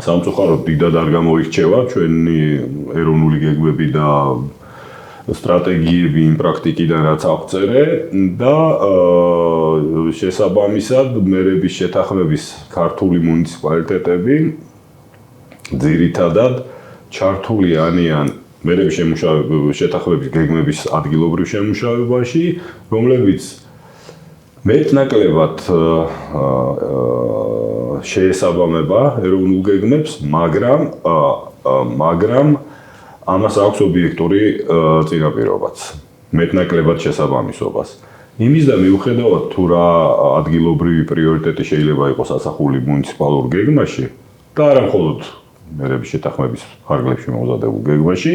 სამწუხაროდ დიდად არ გამოირჩევა ჩვენი ეროვნული გეგმები და სტრატეგიები იმ პრაქტიკიდან რაც აღწერე და შესაბამისად მერების შეთანხმების ქართული მუნიციპალიტეტები ძირითადად ჩართული არიან მერების შეთანხმების გეგმების ადგილობრივ შემუშავებაში, რომლებიც მეტნაკლებად შეესაბამება ეროვნულ გეგმებს, მაგრამ ამას აქვს ობიექტური წინაპირობაც, მეტნაკლებად შესაბამისობას. იმის და მიუხედავად თუ რა ადგილობრივი პრიორიტეტი შეიძლება იყოს ასახული მუნიციპალურ გეგმაში და არა მხოლოდ მერების შეთანხმების ფარგლებში მომზადებულ გეგმაში,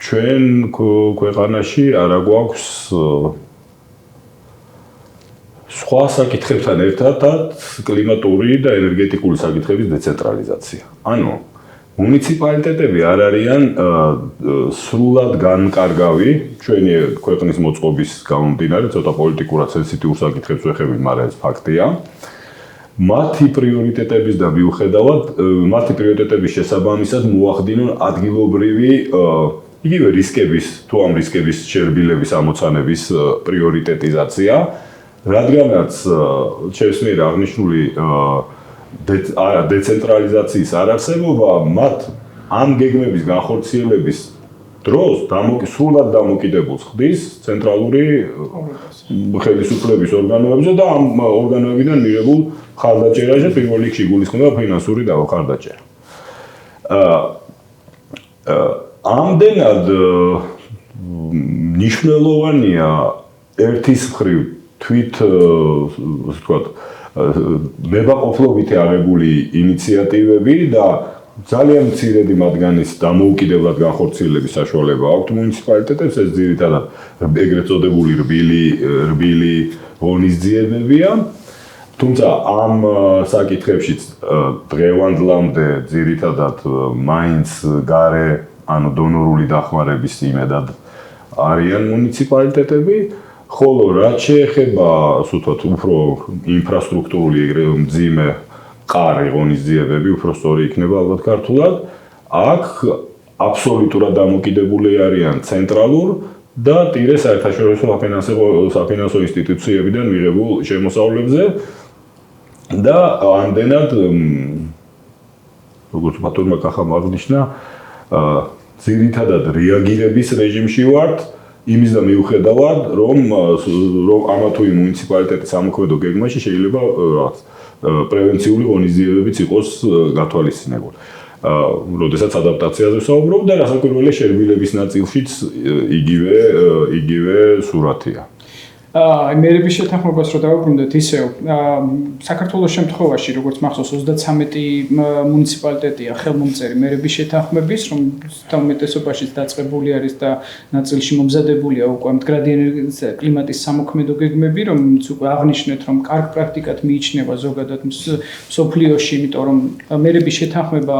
ჩვენ ქვეყანაში არა გვაქვს სხვა საკითხებთან ერთად კლიმატური და ენერგეტიკული საკითხების დეცენტრალიზაცია. ანუ მუნიციპალიტეტები არ არიან სრულად განკარგავი ჩვენი ქვეყნის მოწყობის გამომდინარე, ცოტა პოლიტიკურად სენსიტიურ საკითხებს ვეხები, მაგრამ ეს ფაქტია. მათი პრიორიტეტების და მიუხედავად, მათი პრიორიტეტების შესაბამისად მოახდინონ ადგილობრივი იგივე რისკების, თუ ამ რისკების შერბილების ამოცანების პრიორიტეტიზაცია, რადგანაც ჩემს მიერ აღნიშნული დეცენტრალიზაციის არარსებობა მათ ამ გეგმების განხორციელების დროს სრულად დამოკიდებულს ხდის ცენტრალური ხელისუფლების ორგანოებზე და ამ ორგანოებიდან მიღებულ ხარდაჭერაზე პირველ რიგში გულისხმობა ფინანსური ხარდაჭერა. ამდენად მნიშვნელოვანია ერთის მხრივ თვით ვთქვათ მებაყოფლობითი აღებული ინიციატივები და ძალიან მცირედი მათგანის დამოუკიდებლად განხორციელების საშუალება აქვთ მუნიციპალიტეტებს, ეს ძირითადად ეგრეთ წოდებული რბილი ღონისძიებებია. თუმცა ამ საკითხებშიც დღევანდლამდე ძირითადად მაინც გარე ანუ დონორული დახმარების იმედად არიან მუნიციპალიტეტები, ხოლო რაც შეეხება სულთოდ უფრო ინფრასტრუქტურული მძიმე ყარი ღონისძიებები, უფრო სწორი იქნება ალბათ ქართულად, აქ აბსოლუტურად დამოკიდებული არიან ცენტრალურ და ტირე საერთაშორისო საფინანსო ინსტიტუციებიდან მიღებულ შემოსავლებზე და ამდენად როგორც ბატონმა კახამ აღნიშნა, ძირითადად რეაგირების რეჟიმში ვართ, იმის და მიუხედავად, რომ ამა თუ იმ მუნიციპალიტეტის სამოქმედო გეგმაში შეიძლება რაღაც პრევენციული ღონისძიებებიც იყოს გათვალისწინებული. როდესაც ადაპტაციაზე ვსაუბრობ და რასაკვირველია შერბილების ნაწილშიც იგივე სურათია. მერების შეთანხმებას რო დავუბრუნდეთ ისევ საქართველოს შემთხვევაში როგორც მახსოვს 33 მუნიციპალიტეტია ხელმომწერი მერების შეთანხმების რომ უმეტესობაშიც დაწყებული არის და ნაწილში მომზადებულია უკვე მდგრადი კლიმატის სამოქმედო გეგმები რომელიც უკვე აღნიშნეთ რომ კარგ პრაქტიკად მიიჩნევა ზოგადად მსოფლიოში იმიტომ რომ მერების შეთანხმება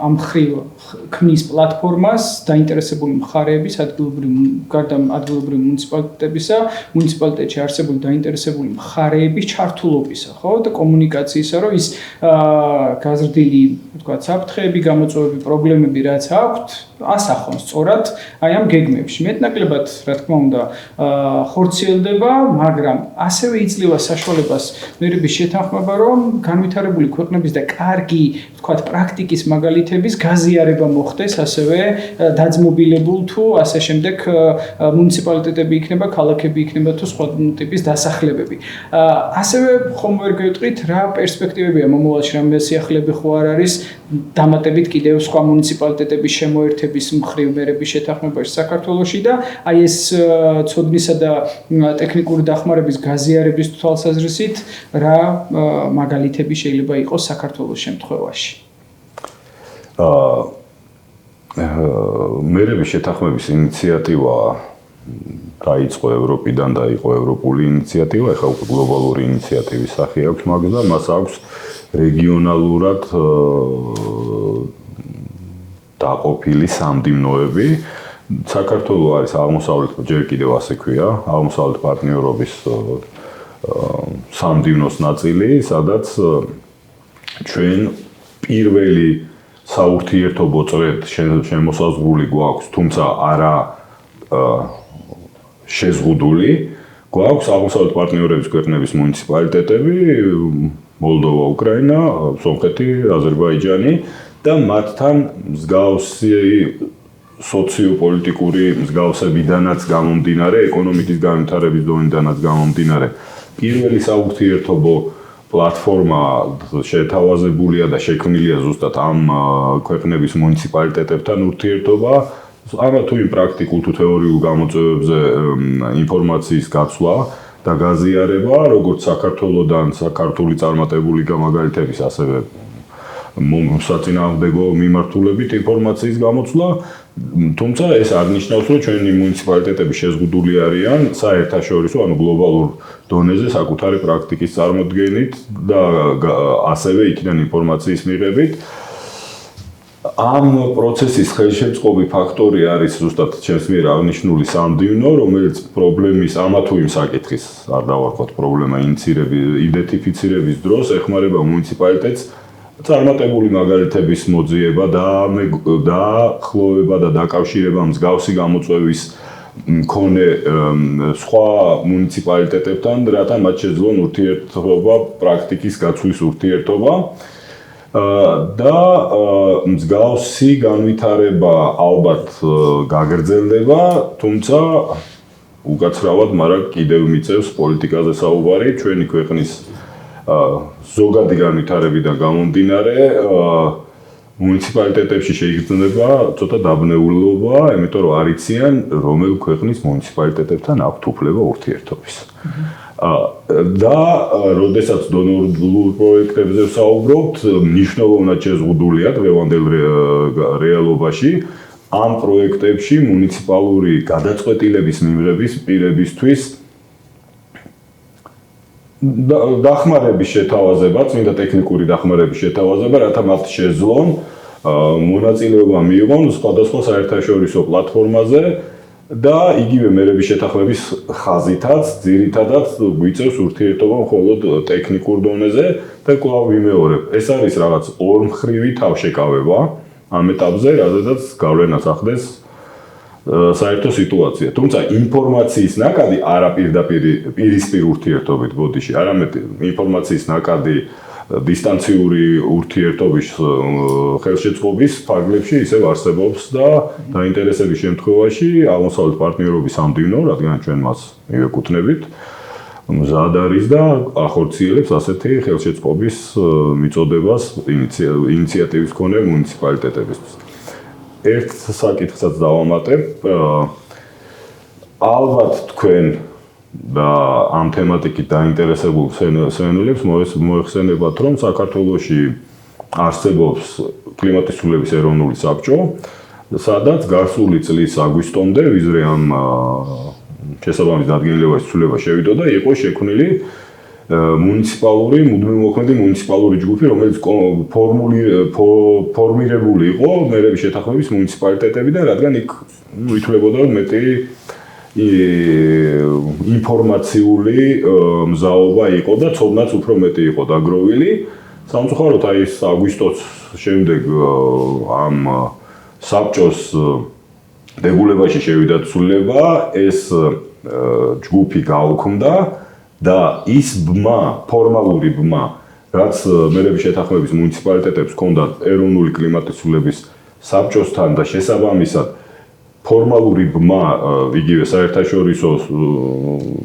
ამ მხრივ ქმნის პლატფორმას დაინტერესებული მხარეების ადგილობრივი მუნიციპალიტეტში არსებული დაინტერესებული მხარეების ჩართულობისა, ხო და კომუნიკაციისა, რომ ის გაზრდილი, ვთქვათ, საფრთხეები, გამოწვევები, პრობლემები რაც აქვთ, ასახონ სწორად აი ამ გეგმებში. მეტნაკლებად, რა თქმა უნდა, ხორციელდება, მაგრამ ასევე იძლევა საშუალებას მერების შეთანხმება, რომ განვითარებული ქვეყნების და კარგი, ვთქვათ, პრაქტიკის მაგალითების გაზიარება მოხდეს, ასევე დაძმობილებულ თუ ასე შემდეგ მუნიციპალიტეტები იქნება, ქალაქები იქნება თუ სხვა ტიპის დასახლებები. ასევე ხომ ვერ გეტყვით რა პერსპექტივებია მომავალში, რა მესიახლეები ხო არ არის დამატებით კიდევ სხვა მუნიციპალიტეტების შემოერთების მხრივ მერების შეთანხმებაში საქართველოში და აი ეს ცოდნისა და ტექნიკური დახმარების გაზიარების თვალსაზრისით რა მაგალითები შეიძლება იყოს საქართველოს შემთხვევაში. მერების შეთანხმების ინიციატივა დაიწყო ევროპიდან და იყო ევროპული ინიციატივა, ეხლა უკვე გლობალური ინიციატივის სახე აქვს მაგას და მას აქვს რეგიონალურად დაყოფილი სამდიმნოები. საქართველო არის აღმოსავლეთ, ჯერ კიდევ ასე ქვია, აღმოსავლეთ პარტნიორობის სამდიმნოს ნაწილი, სადაც ჩვენ პირველი საურთიერთობო წრედ შემოსაზღვრული გვაქვს, თუმცა არა შეზღუდული, გვაქვს აღმოსავლეთ პარტნიორების ქვეყნების მუნიციპალიტეტები, მოლდოვა, უკრაინა, სომხეთი, აზერბაიჯანი და მათთან მსგავსი სოციოპოლიტიკური მსგავსებიდანაც გამომდინარე, ეკონომიკის განვითარების დონიდანაც გამომდინარე, პირველი საურთიერთობო პლატფორმა შეთავაზებულია და შექმნილია ზუსტად ამ ქვეყნების მუნიციპალიტეტებთან ურთიერთობა. ამა თუ იმ პრაქტიკულ თუ თეორიულ გამოწვევებზე ინფორმაციის გაცვლა და გაზიარება, როგორც საქართველოდან საქართველოს წარმატებული გამაგალითების, ასევე საწინააღმდეგო მიმართულებით ინფორმაციის გამოცვლა, თუმცა ეს არ ნიშნავს, რომ ჩვენი მუნიციპალიტეტები შეზღუდული არიან საერთაშორისო, ანუ გლობალურ დონეზე საკუთარი პრაქტიკის წარმოდგენით და ასევე იქიდან ინფორმაციის მიღებით. ამ პროცესის ხელშემწყობი ფაქტორი არის ზუსტად ჩემს მიერ აღნიშნული სამდივნო, რომელიც პრობლემის ამა თუ იმ საკითხის, არ დავარქვათ პრობლემა იდენტიფიცირების დროს ეხმარება მუნიციპალიტეტს წარმატებული მაგალითების მოძიება და ახლოვება და დაკავშირება მსგავსი გამოწვევის მქონე სხვა მუნიციპალიტეტებთან, რათა მათ შეძლონ ურთიერთობა, პრაქტიკის გაცვლის ურთიერთობა. და მსგავსი განვითარება ალბათ გაგრძელდება, თუმცა უკაცრავად, მაგრამ კიდევ მიწევს პოლიტიკაზე საუბარი, ჩვენი ქვეყნის ზოგადი განვითარებიდან გამომდინარე, მუნიციპალიტეტებში შეიგრძნება ცოტა დაბნეულობა, იმიტომ რომ არ იციან, რომელ ქვეყნის მუნიციპალიტეტებთან აქვთ უფლება ურთიერთობის. და როდესაც დონორულ პროექტებზე ვსაუბრობთ, მნიშვნელოვნად შეზღუდულია დღევანდელ რეალობაში ამ პროექტებში მუნიციპალური გადაწყვეტილების მიღების პირებისთვის დახმარების შეთავაზება, წმინდა ტექნიკური დახმარების შეთავაზება, რათა მათ შეძლონ მონაწილეობა მიიღონ სხვადასხვა საერთაშორისო პლატფორმაზე და იგივე მერების შეთანხმების ხაზითაც ძირითადად გვიწევს ურთიერთობა მხოლოდ ტექნიკურ დონეზე და კვლავ ვიმეორებ, ეს არის რაღაც ორმხრივი თავშეკავება ამ ეტაპზე, რადგან გავლენას ახდენს საერთო სიტუაცია. თუმცა ინფორმაციის ნაკადი არა პირისპირ ურთიერთობით ბოდიში, არამედ ინფორმაციის ნაკადი დისტანციური ურთიერთობის ხელშეწყობის ფარგლებში ისევ არსებობს და დაინტერესების შემთხვევაში აღმოსავლეთ პარტნიორობის ამდივნო, რადგან ჩვენ მას მივეკუთვნებით, მზად არის და ახორციელებს ასეთი ხელშეწყობის მიწოდებას ინიციატივის მქონე მუნიციპალიტეტებისთვის. ერთ საკითხსაც დავამატებ, ალბათ თქვენ და ამ თემატიკით დაინტერესებულ სვენელებს მოეხსენებათ, რომ საქართველოში არსებობს კლიმატის ცვლილების ეროვნული საბჭო, სადაც გასული წლის აგვისტომდე, ვიზრე ამ შესაბამის დადგენილებას ცვლილება შევიდოდა, იყო შექმნილი მუნიციპალური, მუდმივმოქმედი მუნიციპალური ჯგუფი, რომელიც ფორმირებული იყო მერების შეთანხმების მუნიციპალიტეტებიდან, რადგან იქ ითვლებოდა მეტი ინფორმაციული მზაობა იყო და ცოდნაც უფრო მეტი იყო დაგროვილი. სამწუხაროდ აი ეს აგვისტოს შემდეგ ამ საბჭოს დებულებაში შევიდა ცვლილება, ეს ჯგუფი გაუქმდა და ის ბმა, ფორმალური ბმა, რაც მერების შეთანხმების მუნიციპალიტეტებს ჰქონდათ ეროვნული კლიმატის ცვლილების საბჭოსთან და შესაბამისად ფორმალური ბმა იგივე საერთაშორისო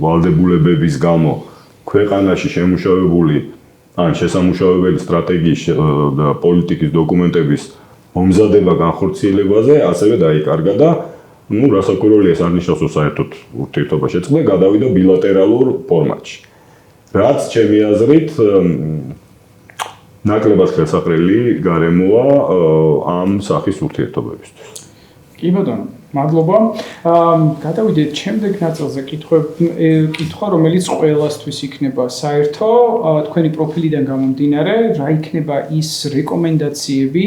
ვალდებულებების გამო ქვეყანაში შემუშავებული ან შესამუშავებელი სტრატეგიის და პოლიტიკის დოკუმენტების მომზადება განხორციელებაზე ასევე დაიკარგა და რასაკვირველია, ეს არ ნიშნავს, რომ საერთოდ ურთიერთობა შეწყდა, გადავიდა ბილატერალურ ფორმატში. რაც ჩემი აზრით ნაკლებად ხელსაყრელი გარემოა ამ სახის ურთიერთობებისთვის. კი ბატონო, მადლობა. გადავიდეთ შემდეგ ნაწილზე, კითხვა, რომელიც ყველასთვის იქნება საერთო, თქვენი პროფილიდან გამომდინარე, რა იქნება ის რეკომენდაციები,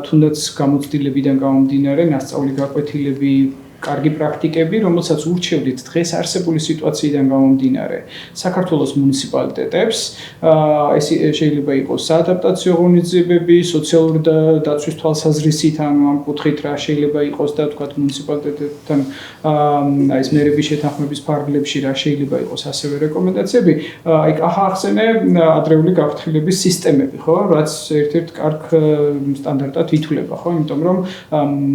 თუნდაც გამოცდილებიდან გამომდინარე, ნასწავლი გაკვეთილები, კარგი პრაქტიკები, რომელსაც ურჩევდით დღეს არსებული სიტუაციიდან გამომდინარე საქართველოს მუნიციპალიტეტებს, ეს შეიძლება იყოს საადაპტაციო ღონისძიებები, სოციალური დაცვის თვალსაზრისით, ანუ ამ კუთხით რა შეიძლება იყოს და თქვათ მუნიციპალიტეტებთან ეს მერების შეთანხმების ფარგლებში რა შეიძლება იყოს ასევე რეკომენდაციები. აი ახახსენე ადრეული გაფრთხილების სისტემები, ხო, რაც ერთ-ერთ კარგ სტანდარტად ითვლება, ხო, იმიტომ რომ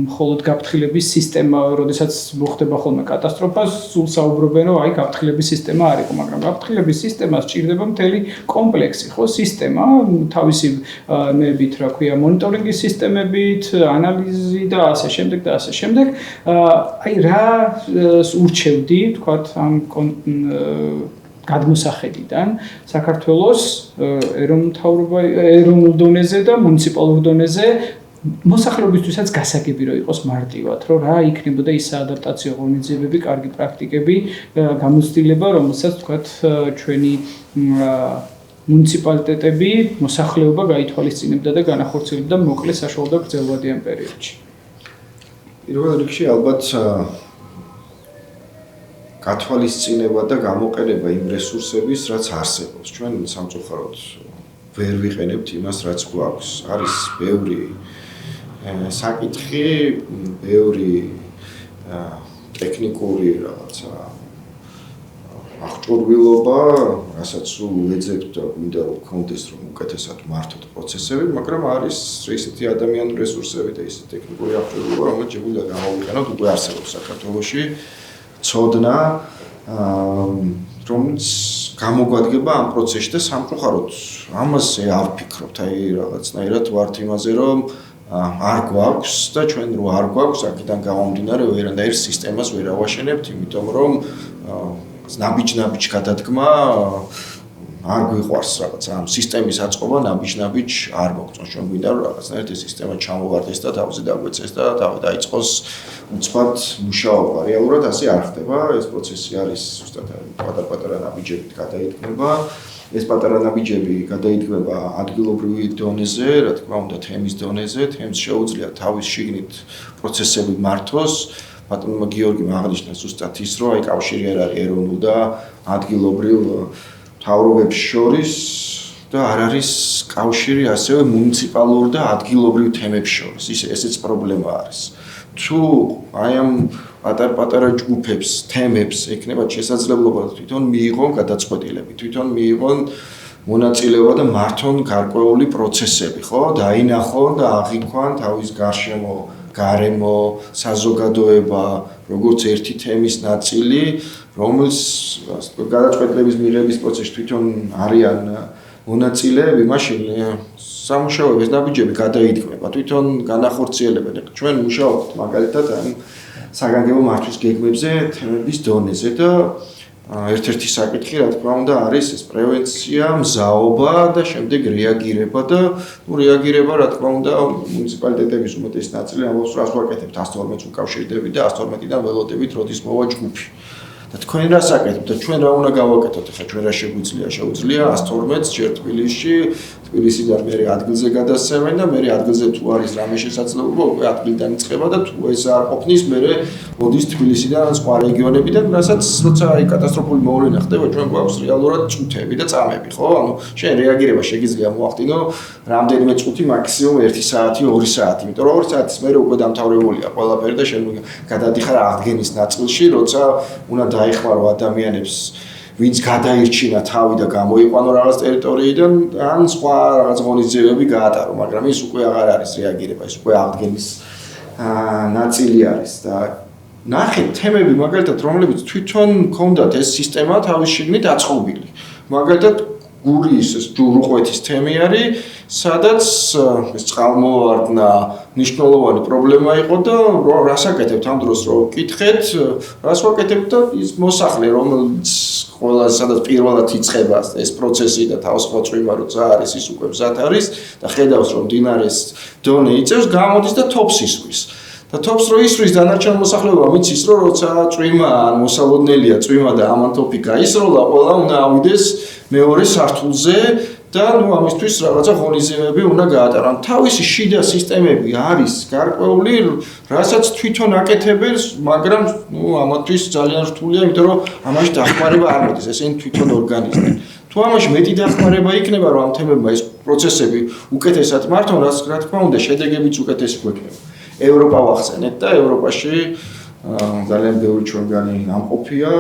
მხოლოდ გაფრთხილების სისტემა როდესაც მოხდება ხოლმე კატასტროფა, სულ საუბრობენ, რომ აი გაფრთხილების სისტემა არ იყო, მაგრამ გაფრთხილების სისტემას სჭირდება მთელი კომპლექსი, ხო, სისტემა, თავისი ნებით, რა ქვია, მონიტორინგის სისტემებით, ანალიზი და ასე შემდეგ და ასე შემდეგ. აი რა ურჩევდი, თქვათ, ამ გადმოსახედიდან საქართველოს ეროვნულ დონეზე და მუნიციპალურ დონეზე მოსახლეობისთვისაც გასაგები რომ იყოს მარტივად, რომ რა იქნებოდა ის საადაპტაციო ღონისძიებები, კარგი პრაქტიკები, გამოცდილება, რომელსაც თქვათ ჩვენი მუნიციპალიტეტები მოსახლეობა გაითვალისწინებდა და განახორციელებდა მოკლე საშუალო და გრძელვადიან პერიოდში. პირველ რიგში ალბათ გათვალისწინება და გამოყენება იმ რესურსების, რაც არსებობს. ჩვენ სამწუხაროდ ვერ ვიყენებთ იმას, რაც გვაქვს. არის ბევრი საკითხი, ბევრი ტექნიკური რაღაცა აღჭურვილობა, რასაც სულ ვეძებთ და გვინდა რომ გქონდეს რომ უკეთესად მართოთ პროცესები, მაგრამ არის ისეთი ადამიანური რესურსები და ისეთი ტექნიკური აღჭურვილობა, რომელიც შეგვიძლია გამოვიყენოთ უკვე არსებობს საქართველოში ცოდნა, რომელიც გამოგვადგება ამ პროცესში და სამწუხაროდ ამაზე არ ვფიქრობთ, აი რაღაცნაირად ვართ იმაზე რომ არ გვაქვს და ჩვენ რო არ გვაქვს, აქედან გამომდინარე ვერანაირ სისტემას ვერ ავაშენებთ, იმიტომ რომ ნაბიჯ-ნაბიჯ გადადგმა არ გვიყვარს რაღაც ამ სისტემის აწყობა ნაბიჯ-ნაბიჯ არ მოგწონს. ჩვენ გვინდა რომ რაღაცნაირად ეს სისტემა ჩამოვარდეს და თავზე დაგვეცეს და დაიწყოს უცბად მუშაობა. რეალურად ასე არ ხდება, ეს პროცესი არის ზუსტად პატარ-პატარა ნაბიჯებით გადაიდგმება. ეს პატარა ნაბიჯები გადაიდგმება ადგილობრივი დონეზე, რა თქმა უნდა, თემის დონეზე, თემს შეუძლია თავის შიგნით პროცესები მართოს. ბატონმა გიორგიმ აღნიშნა ზუსტად ის, რომ აი კავშირი არ არის ეროვნულ და ადგილობრივ მთავრობებს შორის და არ არის კავშირი ასევე მუნიციპალურ და ადგილობრივ თემებს შორის. ესეც პრობლემა არის. თუ აი ამ პატარ-პატარა ჯგუფებს, თემებს ექნებათ შესაძლებლობა თვითონ მიიღონ გადაწყვეტილები, თვითონ მიიღონ მონაწილეობა და მართონ გარკვეული პროცესები, ხო? დაინახონ და აღიქვან თავის გარემო, საზოგადოება, როგორც ერთი თემის ნაწილი, რომელიც გადაწყვეტილების მიღების პროცესში თვითონ არიან მონაწილეები, მაშინ სამუშაოების ნაბიჯები გადაიდგმება, თვითონ განახორციელებენ. ჩვენ მუშაობთ მაგალითად ამ საგანგებო მართვის გეგმებზე თემების დონეზე და ერთ-ერთი საკითხი, რა თქმა უნდა, არის ეს პრევენცია, მზაობა და შემდეგ რეაგირება და რეაგირება, რა თქმა უნდა, მუნიციპალიტეტების უმეტესი ნაწილი ამბობს, რას ვაკეთებთ 112-ს უკავშირდებით და 112-დან ველოდებით, როდის მოვა ჯგუფი. და თქვენ რას აკეთებთ და ჩვენ რა უნდა გავაკეთოთ? ახლა ჩვენ რა შეგვიძლია? შეუძლია 112-ს ჯერ თბილისიდან მე ადგილზე გადასცემენ და მე ადგილზე თუ არის რამე შესაძლებლობა, უკვე ადგილიდან იწყება და თუ ეს არ ყოფნის, მე მოდის თბილისიდან სხვა რეგიონებიდან, რასაც როცა აი კატასტროფული მოვლენა ხდება, ჩვენ გვაქვს რეალურად წუთები და წამები, ხო? ანუ შენ რეაგირება შეგიძლია მოახდინო რამდენიმე წუთი, მაქსიმუმ 1 საათი, 2 საათი, იმიტომ რომ 2 საათის მერე უკვე დამთავრებულია ყველაფერი და შენ გადადიხარ აღდგენის ნაწილში, როცა უნდა დაეხმარო ადამიანებს ვინც გადაირჩინა თავი და გამოიყვანო რაღაც ტერიტორიიდან, ან სხვა რაღაც ღონისძიებები გაატარო, მაგრამ ის უკვე აღარ არის რეაგირება, ის უკვე აღდგენის ნაწილი არის და ნახეთ თემები მაგალითად, რომლებიც თვითონ ჰქონდათ ეს სისტემა თავის შიგნით აწყობილი. მაგალითად, გურის ეს ჯურუყვეთის თემი არის, სადაც ეს წყალმოვარდნა მნიშვნელოვანი პრობლემა იყო და რას აკეთებთ ამ დროს რო ვკითხეთ, რას ვაკეთებთ და ის მოსახლე რომელიც ყველა სადაც პირველად იწყება ეს პროცესი და თავისუფლად წვიმა როცა არის ის უკვე მზად არის და ხედავს რომ დინარეს დონე იწევს, გამოდის და თოფს ისვრის. და თოფს რო ისვრის დანარჩენ მოსახლეობა მიცის რომ როცა წვიმა ან მოსალოდნელია წვიმა და ამან თოფი გაისროლა, ყველა უნდა ავიდეს მეორე სართულზე და ნუ ამისთვის რაღაცა ღონისძიებები უნდა გაატარონ. თავისი შიდა სისტემები არის გარკვეული, რასაც თვითონ აკეთებენ, მაგრამ ნუ ამათთვის ძალიან რთულია, იმიტომ რომ ამაში დახმარება არ მოდის, ესენი თვითონ ორგანიზმი. თუ ამაში მეტი დახმარება იქნება, რომ ამ თემებმა ეს პროცესები უკეთესად მართონ, რა თქმა უნდა, შედეგებიც უკეთესი გვექნება. ევროპა ვახსენეთ და ევროპაში ძალიან ბევრი ჩვენგანი ამყოფია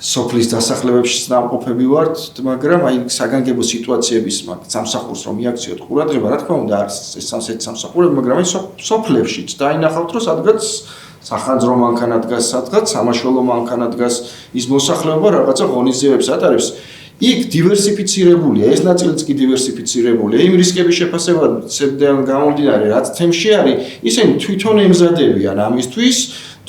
სოფლის დასახლებებში ნამყოფები ვართ, მაგრამ აი საგანგებო სიტუაციების სამსახურს რომ მიაქციოთ ყურადღება, რა თქმა უნდა არის ეს სამსახურები, მაგრამ აი სოფლებშიც დაინახავთ, რომ სადღაც სახანძრო მანქანა დგას, სადღაც სამაშველო მანქანა დგას, ის მოსახლეობა რაღაცა ღონისძიებებს ატარებს. იქ დივერსიფიცირებულია, ეს ნაწილიც კი დივერსიფიცირებულია. იმ რისკების შეფასებიდან გამომდინარე, რაც თემში არის, ისინი თვითონ ემზადებიან ამისთვის,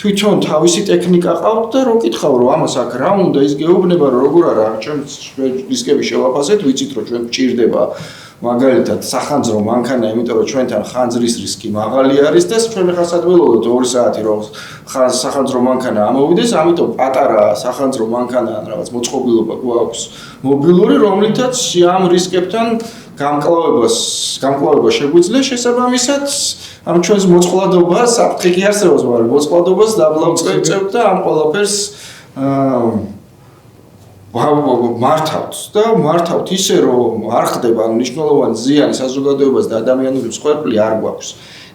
თვითონ თავისი ტექნიკა ყავთ და რო კითხავ რომ ამას აქ რა უნდა ის გეუბნება რომ როგორ არა ჩვენ რისკები შევაფასეთ, ვიცით რომ ჩვენ გჭირდება მაგალითად სახანძრო მანქანა, იმიტომ რომ ჩვენთან ხანძრის რისკი მაღალი არის და ჩვენ ხასად ველოდოთ 2 საათი რომ სახანძრო მანქანა ამოვიდეს, ამიტომ პატარა სახანძრო მანქანა ან რაღაც მოწყობილობა გვაქვს მობილური, რომლითაც ამ რისკებთან გამკლავება შეგვიძლია შესაბამისად ამ ჩვენს მოწყვლადობას, საფრთხე კი არსებობს, მაგრამ მოწყვლადობას დაბლავწევთ და ამ ყველაფერს მართავთ ისე რომ არ ხდება მნიშვნელოვანი ზიანი საზოგადოებას და ადამიანური მსხვერპლი არ გვაქვს.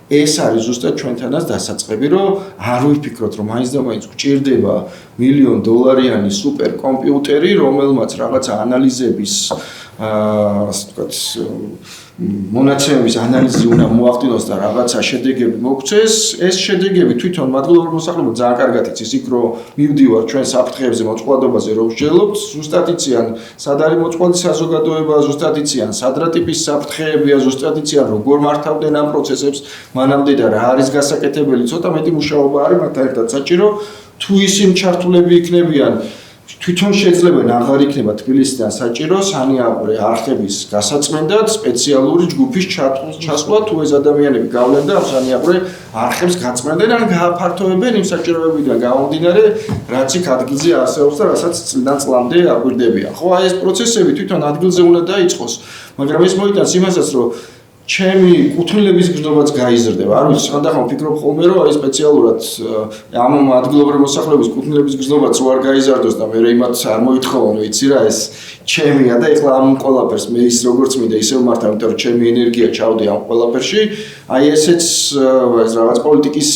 ეს არის ზუსტად ჩვენთანაც დასაწყები, რომ არ ვიფიქროთ, რომ მაინც და მაინც გვჭირდება $1,000,000-იანი სუპერ კომპიუტერი, რომელმაც რაღაცა ანალიზების ასე ვთქვათ, მონაცემების ანალიზი უნდა მოახდინოს და რაღაცა შედეგები მოგცეს. ეს შედეგები თვითონ მადლობელ მოსახლეობა ძალიან კარგად იცის, იქ რომ მივდივარ ჩვენ საფრთხეებზე მოწყვლადობაზე რომ ვსჯელობთ, ზუსტად იციან სად არის მოწყვლადი საზოგადოება, ზუსტად იციან სად რა ტიპის საფრთხეებია, ზუსტად იციან როგორ მართავდნენ ამ პროცესებს, მანამდე და რა არის გასაკეთებელი. ცოტა მეტი მუშაობა არის მათთან ერთად საჭირო. თუ ისინი ჩართულები იქნებიან, თვითონ შეძლებენ აღარ იქნება თბილისიდან საჭირო სანიაღვრე არხების გასაწმენდად სპეციალური ჯგუფის ჩასვლა, თუ ეს ადამიანები გავლენ და ამ სანიაღვრე არხებს გაწმენდნენ ან გააფართოვებენ იმ საჭიროებიდან გამომდინარე, რაც იქ ადგილზე არსებობს და რასაც წლიდან წლამდე აგვირდებიან. ხო, აი ეს პროცესები თვითონ ადგილზე უნდა დაიწყოს, მაგრამ ეს მოიტანს იმასაც, რომ ჩემი კუთვნილების გზნობაც გაიზრდება. არ ვიცი, ხანდახან ვფიქრობ ხოლმე, რომ აი სპეციალურად ამ ადგილობრივი მოსახლეობის კუთვნილების გზნობაც რო არ გაიზარდოს და მე იმათ არ მოითხოვონ, ვიცი რა, ეს ჩემია და ეხლა ამ ყველაფერს მე ის როგორც მინდა ისევ მართავ, იმიტომ რომ ჩემი ენერგია ჩავდი ამ ყველაფერში. აი ესეც ეს რაღაც პოლიტიკის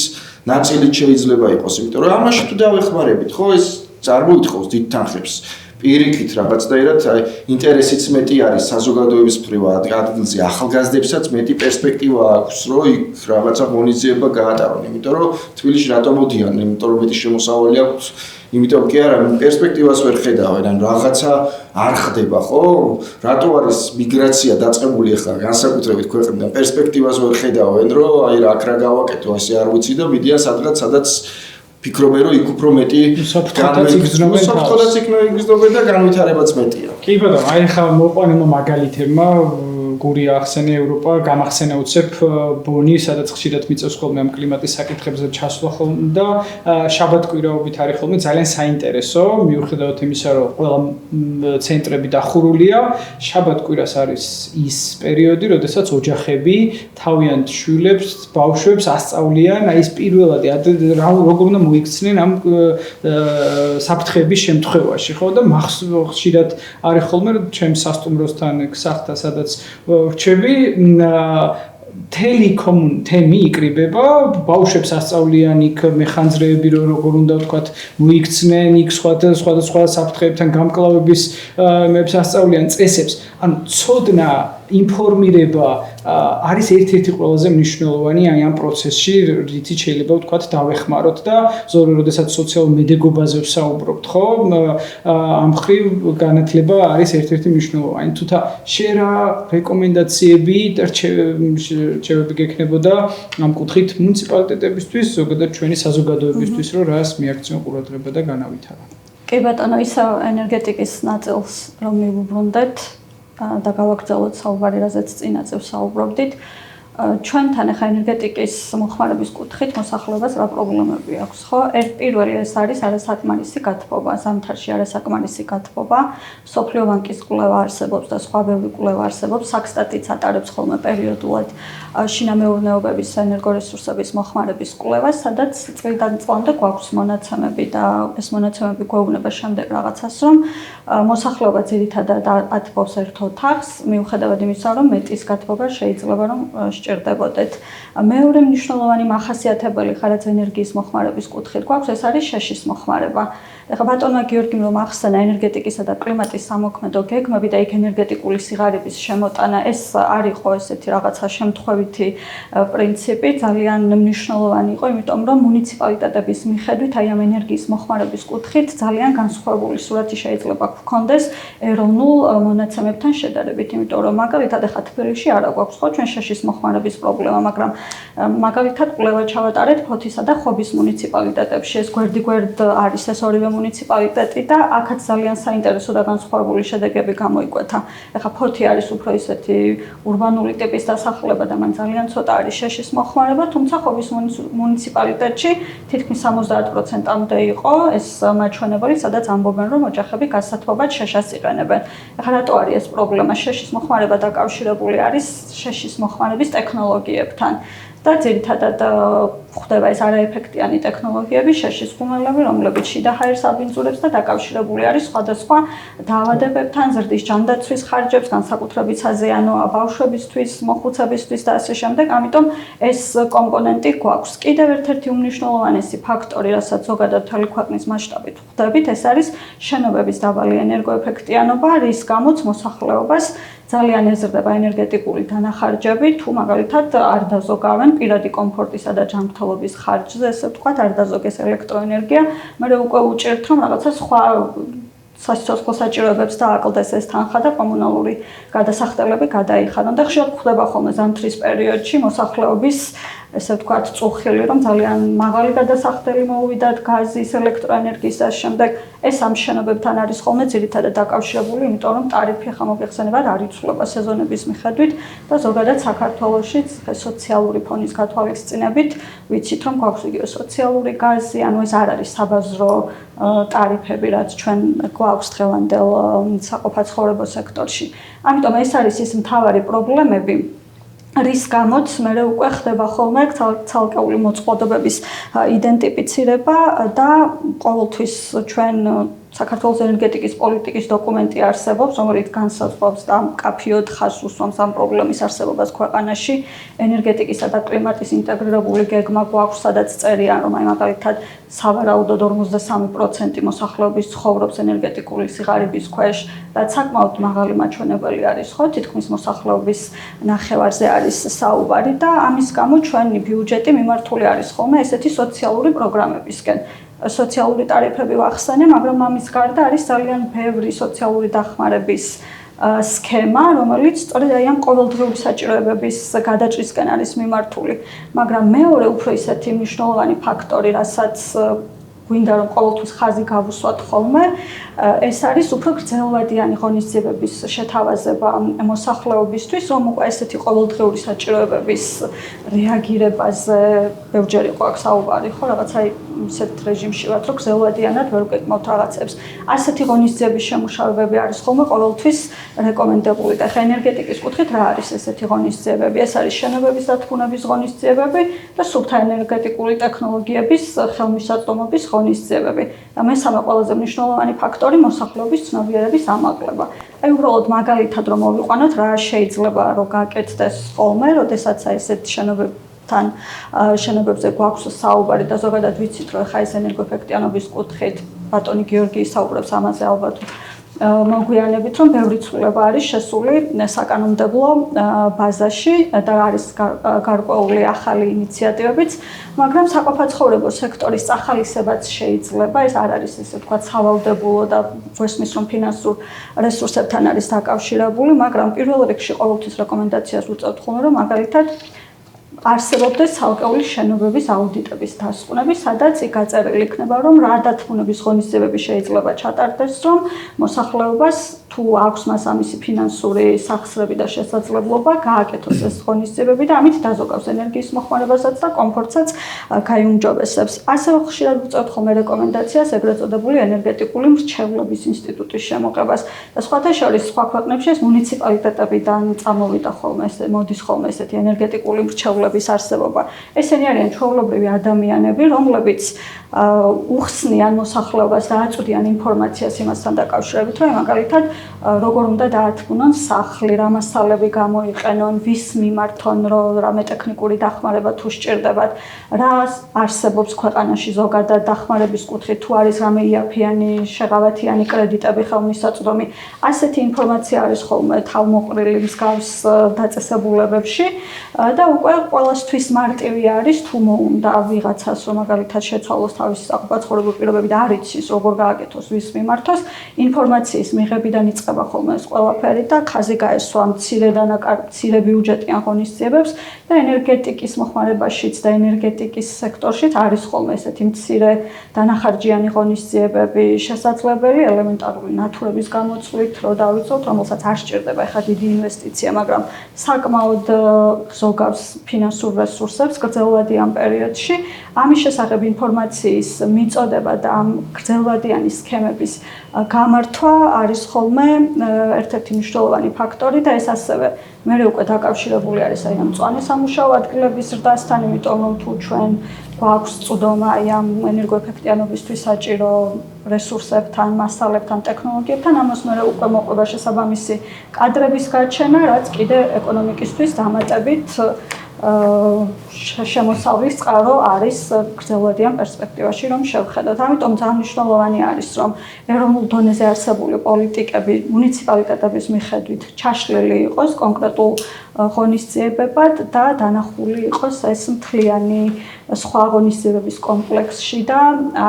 ნაწილიც შეიძლება იყოს, იმიტომ რომ ამაში თუ დავეხმარებით, ხო, ეს წარმოითხოვს დიდ თანხებს. პირიქით რაღაცნაირად ინტერესიც მეტი არის საზოგადოების მხრივ ადგილზე ახალგაზრდებსაც მეტი პერსპექტივა აქვს, რომ იქ რაღაცა ღონისძიება გაატარონ, იმიტომ რომ თბილისში რატომ მოდიან, იმიტომ რომ მეტი შემოსავალი აქვს, იმიტომ კი არა, პერსპექტივას ვერ ხედავენ, ან რაღაცა არ ხდება, ხო? რატო არის მიგრაცია დაწყებული ახლა განსაკუთრებით ქვეყნიდან, პერსპექტივას ვერ ხედავენ, რომ აი რა აქ რა გავაკეთო, ასე არ ვიცი და მიდიან სადღაც ფიქრობენ, რომ იქ უფრო მეტი საფრთხეც იგრძნობენ და განვითარებაც მეტია. კი ბატონო, აი ხა მოყვანილმა მაგალითებმა გური ახსენე ევროპა, გამახსენე უცებ ბონი, სადაც ხშირად მიწევს ხოლმე ამ კლიმატის საკითხებზე ჩასვლა ხოლმე და შაბათ-კვირაობით არის ხოლმე ძალიან საინტერესო, მიუხედავად იმისა, რომ ყველა ცენტრები დახურულია, შაბათ-კვირას არის ის პერიოდი, როდესაც ოჯახები თავიანთ შვილებს, ბავშვებს ასწავლიან, აი ეს პირველადი როგორ უნდა მოიქცნენ ამ საფრთხეების შემთხვევაში, ხო და ხშირად არის ხოლმე ჩემს სასტუმროსთან სახთა, სადაც რჩები თემი იკრიბება, ბავშვებს ასწავლიან იქ მეხანძრეები როგორ უნდა ვთქვათ მოიქცნენ იქ სხვადასხვა საფრთხეებთან გამკლავების მეებს ასწავლიან წესებს. ანუ ცოდნა, ინფორმირება არის ერთ-ერთი ყველაზე მნიშვნელოვანი აი ამ პროცესში, რითიც შეიძლება ვთქვათ დავეხმაროთ და ზოგადად როდესაც სოციალურ მედეგობაზე ვსაუბრობთ, ხო? ამ ხრივ განათლება არის ერთ-ერთი მნიშვნელოვანი. თუთა შენ რა რეკომენდაციები და რჩევები გექნებოდა ამ კუთხით მუნიციპალიტეტებისთვის, ზოგადად ჩვენი საზოგადოებისთვის, რომ რას მიაქციონ ყურადღება და განავითარო. კი ბატონო, ისა ენერგეტიკის ნაწილს რომ მივუბრუნდეთ და გავაგრძელოთ საუბარი, რაზეც წინაზე ვსაუბრობდით. ჩვენთან ახლა ენერგეტიკის მოხმარების კუთხით მოსახლეობას რა პრობლემები აქვს, ხო? პირველი ეს არის არასაკმარისი გათბობა, ზამთარში არასაკმარისი გათბობა, სოფლიო ბანკის კვლევა არსებობს და სხვა ბევრი კვლევა არსებობს, საქსტატიც ატარებს ხოლმე პერიოდულად შინამეურნეობების ენერგორესურსების მოხმარების კვლევას, სადაც წლიდან წლამდე გვაქვს მონაცემები და ეს მონაცემები გვეუბნება შემდეგ რაღაცას, რომ მოსახლეობა ძირითადად ათბობს ერთ ოთახს, მიუხედავად იმისა, რომ მეტის გათბობა შეიძლება რომ სჭირდებოდეთ. მეორე მნიშვნელოვანი მახასიათებელი ხარაც ენერგიის მოხმარების კუთხით გვაქვს, ეს არის შეშის მოხმარება. ეხლა ბატონმა გიორგიმ რომ ახსენა ენერგეტიკისა და კლიმატის სამოქმედო გეგმები და იქ ენერგეტიკული სიღარიბის შემოტანა, ეს არ იყო ესეთი რაღაცა შემთხვევითი პრინციპი, ძალიან მნიშვნელოვანი იყო, იმიტომ რომ მუნიციპალიტეტების მიხედვით აი ამ ენერგიის მოხმარების კუთხით ძალიან განსხვავებული სურათი შეიძლება გქონდეს ეროვნულ მონაცემებთან შედარებით, იმიტომ რომ მაგალითად ეხლა თბილისში არა გვაქვს ხო ჩვენ შეშის მოხმარების პრობლემა, მაგრამ მაგალითად კვლევა ჩავატარეთ ფოთისა და ხობის მუნიციპალიტეტებში, ეს გვერდ არის ეს ორივე მუნიციპალიტეტი და აქაც ძალიან საინტერესო და განსხვავებული შედეგები გამოიკვეთა. ეხლა ფოთი არის უფრო ისეთი ურბანული ტიპის დასახლება და მან ძალიან ცოტა არის შეშის მოხმარება, თუმცა ხობის მუნიციპალიტეტში თითქმის 70%-მდე იყო ეს მაჩვენებელი, სადაც ამბობენ, რომ ოჯახები გასათბობად შეშას იყენებენ. ეხლა რატო არის ეს პრობლემა? შეშის მოხმარება დაკავშირებული არის შეშის მოხმარების ტექნოლოგიებთან. და ძირითადად ხდება ეს არაეფექტიანი ტექნოლოგიები, შეშის ხუმელები, რომლებიც შიდა ჰაერს აბინძურებს და დაკავშირებული არის სხვადასხვა დაავადებებთან, ზრდის ჯანდაცვის ხარჯებს, განსაკუთრებით საზეანოა ბავშვებისთვის, მოხუცებისთვის და ასე შემდეგ. ამიტომ ეს კომპონენტი გვაქვს. კიდევ ერთ-ერთი უმნიშვნელოვანესი ფაქტორი, რასაც ზოგადად მთელი ქვეყნის მასშტაბით ხვდებით, ეს არის შენობების დაბალი ენერგოეფექტიანობა, რის გამოც მოსახლეობას ძალიან ეზრდება ენერგეტიკული დანახარჯები, თუ მაგალითად არ დაზოგავენ პირადი კომფორტისა და ჯანმრთელობის ხარჯზე, ესე ვთქვათ, არ დაზოგეს ელექტროენერგია, მაგრამ უკვე უჭერთ, რომ რაღაცა სხვა სასიცოცხლო საჭიროებებს დააკლდეს ეს თანხა და კომუნალური გადასახდელები გადაიხადონ და ხშირად ხდება ხოლმე ზამთრის პერიოდში მოსახლეობის ესე ვთქვათ, წუხილი, რომ ძალიან მაღალი გადასახდელი მოუვიდათ გაზის, ელექტროენერგიის და შემდეგ ეს ამ შენობებთან არის ხოლმე ძირითადად დაკავშირებული, იმიტომ რომ ტარიფი ხამოგეხსენებათ არ იცვლება სეზონების მიხედვით და ზოგადად საქართველოში სოციალური ფონის გათვალისწინებით ვიცით, რომ გვაქვს იგივე სოციალური გაზი, ანუ ეს არ არის საბაზრო ტარიფები, რაც ჩვენ გვაქვს დღევანდელ საყოფაცხოვრებო სექტორში. ამიტომ ეს არის ის მთავარი პრობლემები, რის გამოც მე უკვე ხდება ხოლმე ცალკეული მოწყობილობების იდენტიფიცირება და ყოველთვის ჩვენ საქართველოს ენერგეტიკის პოლიტიკის დოკუმენტი არსებობს, რომელიც განსაზღვრავს და მკაფიოდ ხაზს უსვამს ამ პრობლემის არსებობას ქვეყანაში. ენერგეტიკისა და კლიმატის ინტეგრირებული გეგმა გვაქვს, სადაც წერია, რომ აი მაგალითად სავარაუდოდ 53% მოსახლეობის ცხოვრობს ენერგეტიკული სიღარიბის ქვეშ, რაც საკმაოდ მაღალი მაჩვენებელი არის, ხო, თითქმის მოსახლეობის ნახევარზე არის საუბარი და ამის გამო ჩვენი ბიუჯეტი მიმართული არის ხოლმე ესეთი სოციალური პროგრამებისკენ. სოციალური ტარიფები ვახსენე, მაგრამ ამის გარდა არის ძალიან ბევრი სოციალური დახმარების სქემა, რომელიც სწორედ აი ამ ყოველდღიური საჭიროებების გადაჭრისკენ არის მიმართული. მაგრამ მეორე უფრო ისეთი მნიშვნელოვანი ფაქტორი, რასაც გვინდა რომ ყოველთვის ხაზი გავუსვათ ხოლმე, ეს არის უფრო გრძელვადიანი ღონისძიებების შეთავაზება მოსახლეობისთვის, რომ უკვე ესეთი ყოველდღიური საჭიროებების რეაგირებაზე ბევრჯერ იყო აქ საუბარი, ხო, რაღაცა ისეთ რეჟიმში ვართ, რომ გრძელვადიანად ვერ ვგეკმოთ რაღაცებს. ასეთი ღონისძიების შემუშავებები არის ხოლმე ყოველთვის რეკომენდებული და ხა ენერგეტიკის კუთხით რა არის ესეთი ღონისძიებები? ეს არის შენობების დათბუნების ღონისძიებები და სუფთა ენერგეტიკული ტექნოლოგიების ხელმისაწვდომობის ღონისძიებები. და მესამე ყველაზე მნიშვნელოვანი ფაქტორი მოსახლეობის ცნობიერების ამაღლება. აი უბრალოდ მაგალითად რომ მოვიყვანოთ რა შეიძლება რომ გაკეთდეს ხოლმე, როდესაც აი ესეთ შენობებზე გვაქვს საუბარი და ზოგადად ვიცით რომ ხა ეს ენერგოეფექტიანობის კუთხით ბატონი გიორგი საუბრობს ამაზე ალბათ მოგვიანებით, რომ ბევრი ცვლილება არის შესული საკანონმდებლო ბაზაში და არის გარკვეული ახალი ინიციატივებიც, მაგრამ საყოფაცხოვრებო სექტორის წახალისებაც შეიძლება, ეს არ არის ესე ვთქვათ სავალდებულო და ვესმის რომ ფინანსურ რესურსებთან არის დაკავშირებული, მაგრამ პირველ რიგში ყოველთვის რეკომენდაციას ვუწევთ ხოლმე, რომ მაგალითად არსებობდეს ცალკეული შენობების აუდიტების დასკვნები, სადაც იქ გაწერილი იქნება, რომ რა დათბუნების ღონისძიებები შეიძლება ჩატარდეს, რომ მოსახლეობას თუ აქვს მას ამისი ფინანსური სახსრები და შესაძლებლობა გააკეთოს ეს ღონისძიებები და ამით დაზოგავს ენერგიის მოხმარებასაც და კომფორტსაც გაიუმჯობესებს. ასევე ხშირად ვუწევთ ხოლმე რეკომენდაციას ეგრეთ წოდებული ენერგეტიკული მრჩევლობის ინსტიტუტის შემოღებას და სხვათა შორის სხვა ქვეყნებში ეს მუნიციპალიტეტებიდან წამოვიდა ხოლმე, მოდის ხოლმე ესეთი ენერგეტიკული მრჩევლების არსებობა. ესენი არიან ჩვეულებრივი ადამიანები, რომლებიც უხსნიან მოსახლეობას და აწვდიან ინფორმაციას იმასთან დაკავშირებით, რომ მაგალითად როგორ უნდა დაათბუნონ სახლი, რა მასალები გამოიყენონ, ვის მიმართონ, რამე ტექნიკური დახმარება თუ სჭირდებათ, რა არსებობს ქვეყანაში ზოგადად დახმარების კუთხით, თუ არის რამე იაფიანი, შეღავათიანი კრედიტები ხელმისაწვდომი. ასეთი ინფორმაცია არის ხოლმე თავმოყრილი მსგავს დაწესებულებებში და უკვე ყველასთვის მარტივი არის, თუ მოუნდა ვიღაცას, რომ მაგალითად შეცვალოს თავისი საყოფაცხოვრებო პირობები და არ იცის როგორ გააკეთოს, ვის მიმართოს, ინფორმაციის მიღებიდან იწყება ხოლმე ეს ყველაფერი და ხაზი გაესვა მცირე ბიუჯეტიან ღონისძიებებს და ენერგეტიკის მოხმარებაშიც და ენერგეტიკის სექტორშიც არის ხოლმე ესეთი მცირე დანახარჯიანი ღონისძიებები შესაძლებელი, ელემენტარული ნათურების გამოწვით, რო დავიწყოთ, რომელსაც არ სჭირდება ეხლა დიდი ინვესტიცია, მაგრამ საკმაოდ ზოგავს ფინანსურ რესურსებს გრძელვადიან პერიოდში. ამის შესახებ ინფორმაცია კომპენსაციის მიწოდება და ამ გრძელვადიანი სქემების გამართვა არის ხოლმე ერთ-ერთი მნიშვნელოვანი ფაქტორი და ეს ასევე მე უკვე დაკავშირებული არის აი ამ მწვანე სამუშაო ადგილების ზრდასთან, იმიტომ რომ თუ ჩვენ გვაქვს წვდომა აი ამ ენერგოეფექტიანობისთვის საჭირო რესურსებთან, მასალებთან, ტექნოლოგიებთან, ამას მე უკვე მოყვება შესაბამისი კადრების გარჩენა, რაც კიდე ეკონომიკისთვის დამატებით შემოსავლის წყარო არის გრძელვადიან პერსპექტივაში რომ შევხედოთ. ამიტომ ძალიან მნიშვნელოვანი არის რომ ეროვნულ დონეზე არსებული პოლიტიკები მუნიციპალიტეტების მიხედვით ჩაშლილი იყოს კონკრეტულ ღონისძიებებად და დანახული იყოს ეს მთლიანი სხვა ღონისძიებების კომპლექსში და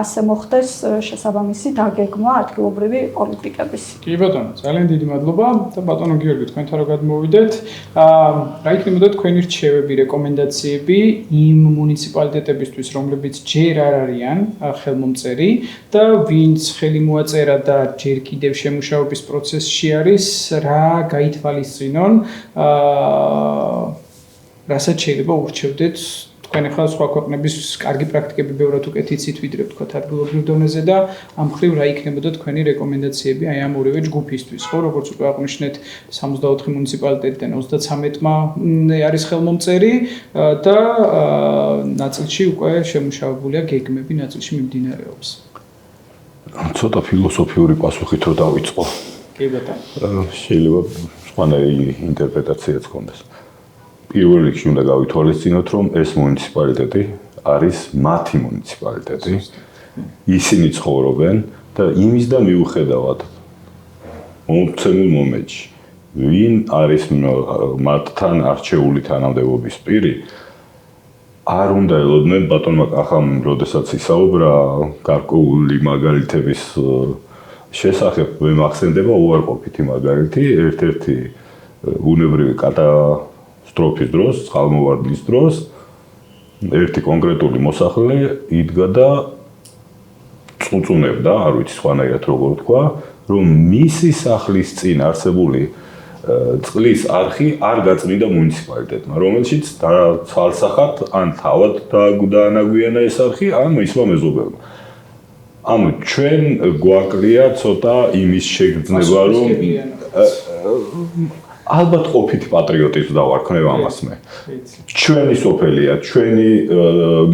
ასე მოხდეს შესაბამისი დაგეგმვა ადგილობრივი პოლიტიკების. კი ბატონო, ძალიან დიდი მადლობა და ბატონო გიორგი, თქვენთან რო გადმოვიდეთ, რა იქნებოდა თქვენი რჩევები, რეკომენდაციები იმ მუნიციპალიტეტებისთვის, რომლებიც ჯერ არ არიან ხელმომწერი და ვინც ხელი მოაწერა და ჯერ კიდევ შემუშავების პროცესში არის, რა გაითვალისწინონ, რასაც შეიძლება ურჩევდეთ თქვენ ახლა სხვა ქვეყნების კარგი პრაქტიკები ბევრად უკეთ იცით ვიდრე თქვა ადგილობრივ დონეზე და ამ მხრივ რა იქნებოდა თქვენი რეკომენდაციები აი ამ ორივე ჯგუფისთვის, ხო, როგორც უკვე აღნიშნეთ 64 მუნიციპალიტეტიდან 33-მა არის ხელმომწერი და ნაწილში უკვე შემუშავებულია გეგმები, ნაწილში მიმდინარეობს. ცოტა ფილოსოფიური პასუხით რო დავიწყო. კი ბატონო. შეიძლება სხვანაირი ინტერპრეტაციაც ჰქონდეს. პირველ რიგში უნდა გავითვალისწინოთ, რომ ეს მუნიციპალიტეტი არის მათი მუნიციპალიტეტი. ისინი ცხოვრობენ და იმის და მიუხედავად მომცემულ მომენტში, ვინ არის მათთან არჩეული თანამდებობის პირი, არ უნდა ელოდნენ ბატონმა კახამ, როდესაც ისაუბრა გარკვეული მაგალითების შესახებ, მე მახსენდება უარყოფითი მაგალითი, ერთ-ერთი ბუნებრივი კატასტროფის დროს, წყალმოვარდნის დროს, ერთი კონკრეტული მოსახლე იდგა და წუწუნებდა, არ ვიცი სხვანაირად როგორ ვთქვა, რომ მისი სახლის წინ არსებული წყლის არხი არ გაწმიდა მუნიციპალიტეტმა, რომელშიც ცალსახად ან თავად დაანაგვიანა ეს არხი, ან მისმა მეზობელმა. ანუ ჩვენ გვაკლია ცოტა იმის შეგრძნება, რომ ალბათ ყოფით პატრიოტიზმს დავარქმევ ამას მე. ჩვენი სოფელია, ჩვენი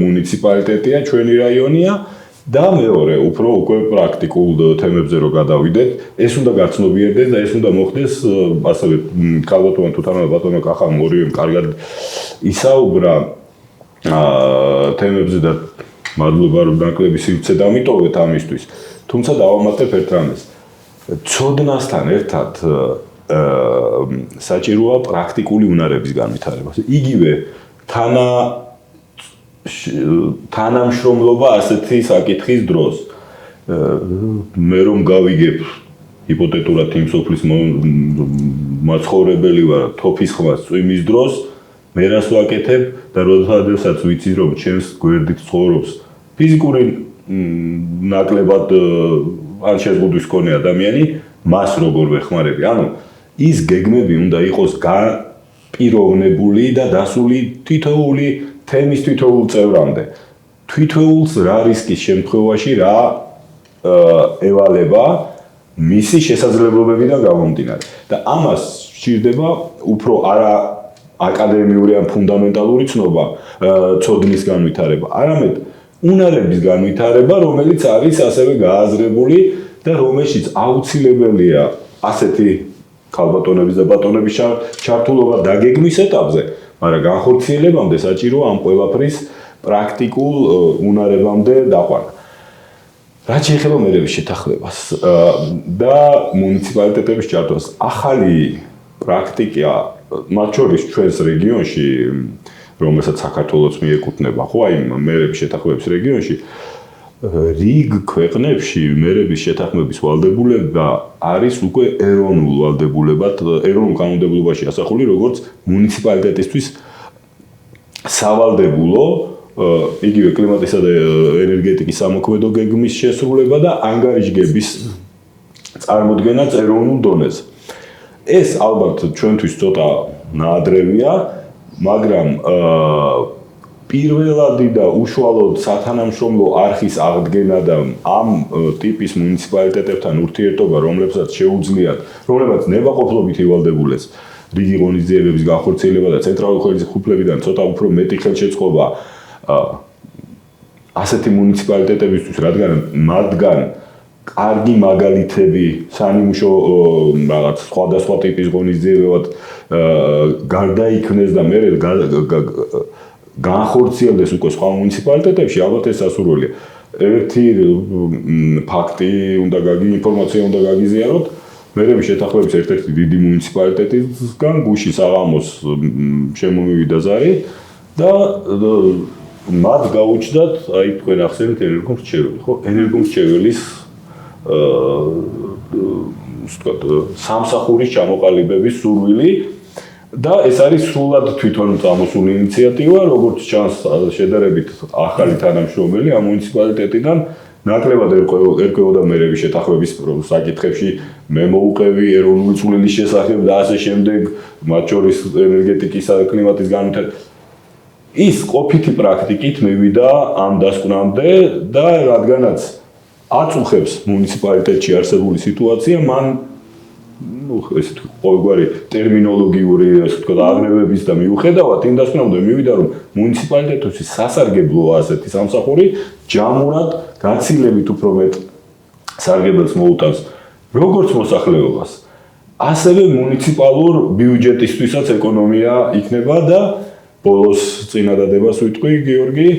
მუნიციპალიტეტია, ჩვენი რაიონია და მეორე, უფრო უკვე პრაქტიკულ თემებზე რო გადავიდეთ, ეს უნდა გაცნობიერდეს და ეს უნდა მოხდეს ასევე ქალბატონმა თუთანადა ბატონმა კახამ ორივემ კარგად ისაუბრა თემებზე და მადლობა რომ ნაკლები სივრცე დამიტოვეთ ამისთვის. თუმცა დავამატებ ერთ რამეს. ცოდნასთან ერთად საჭიროა პრაქტიკული უნარების განვითარება. იგივე თანამშრომლობა ასეთი საკითხის დროს. მე რომ გავიგებ ჰიპოთეტურად იმ სოფლის მაცხოვრებელი ვარ თოფის ხმას წვიმის დროს, მე რას ვაკეთებ და როდესაც ვიცი რომ ჩემს გვერდით ცხოვრობს ფიზიკური ნაკლებად ან შეზღუდვის მქონე ადამიანი, მას როგორ ვეხმარები? ანუ ის გეგმები უნდა იყოს გაპიროვნებული და დასული თითოეული თემის თითოეულ წევრამდე. თითოეულს რა რისკის შემთხვევაში რა ევალება მისი შესაძლებლობებიდან გამომდინარე. და ამას სჭირდება უფრო არა აკადემიური ან ფუნდამენტალური ცოდნის განვითარება, არამედ უნარების განვითარება, რომელიც არის ასევე გააზრებული და რომელშიც აუცილებელია ასეთი ქალბატონების და ბატონების ჩართულობა დაგეგმვის ეტაპზე, მაგრამ განხორციელებამდე საჭიროა ამ ყველაფრის პრაქტიკულ უნარებამდე დაყვანა. რაც შეეხება მერების შეთანხმებას და მუნიციპალიტეტების ჩართვას, ახალი პრაქტიკა მათ შორის ჩვენს რეგიონში, რომელსაც საქართველოს მიეკუთვნება, ხო, აი მერების შეთანხმების რეგიონში, რიგ ქვეყნებში მერების შეთანხმების ვალდებულება არის უკვე ეროვნულ ვალდებულებად, ეროვნულ კანონმდებლობაში ასახული, როგორც მუნიციპალიტეტისთვის სავალდებულო, იგივე კლიმატისა და ენერგეტიკის სამოქმედო გეგმის შესრულება და ანგარიშგების წარმოდგენაც ეროვნულ დონეზე. ეს ალბათ ჩვენთვის ცოტა ნაადრევია, მაგრამ პირველადი და უშუალოდ სათანამშრომლო არხის აღდგენა და ამ ტიპის მუნიციპალიტეტებთან ურთიერთობა, რომლებსაც შეუძლიათ, რომლებაც ნებაყოფლობით ივალდებულეს რიგი ღონისძიებების განხორციელება და ცენტრალური ხელისუფლებიდან ცოტა უფრო მეტი ხელშეწყობა ასეთი მუნიციპალიტეტებისთვის, რადგან მათგან კარგი მაგალითები სანიმუშო რაღაც სხვადასხვა ტიპის ღონისძიებებად გარდაიქმნეს და მე განხორციელდეს უკვე სხვა მუნიციპალიტეტებში, ალბათ ეს სასურველია. ერთი ფაქტი უნდა ინფორმაცია უნდა გაგიზიაროთ. მერე შეთანხმების ერთ-ერთი დიდი მუნიციპალიტეტისგან გუში საღამოს შემომივიდა ზარი და მათ გაუჩნდათ, აი თქვენ ახსენეთ ენერგომრჩეველი, ხო? ენერგომრჩეველის სამსახურის ჩამოყალიბების სურვილი და ეს არის სრულად თვითონ წამოსული ინიციატივა, როგორც ჩანს შედარებით ახალი თანამშრომელი ამ მუნიციპალიტეტიდან ნაკლებად ერკვეოდა მერების შეთანხმების საკითხებში მე მოუყევი ეროვნული წვლილი შესახებ და ასე შემდეგ, მათ შორის ენერგეტიკის და კლიმატის განვითარება. ის ყოფითი პრაქტიკით მივიდა ამ დასკვნამდე და რადგანაც აწუხებს მუნიციპალიტეტში არსებული სიტუაცია, მან ესე თქვა ყოველგვარი ტერმინოლოგიური ასე თქვა აღნებების და მიუხედავად იმ დასკვნამდე მივიდა, რომ მუნიციპალიტეტებში სასარგებლოა ასეთი სამსახური, ჯამურად გაცილებით უფრო მეტ სარგებელს მოუტანს როგორც მოსახლეობას, ასევე მუნიციპალურ ბიუჯეტისთვისაც ეკონომია იქნება და ბოლოს წინადადებას ვიტყვი გიორგი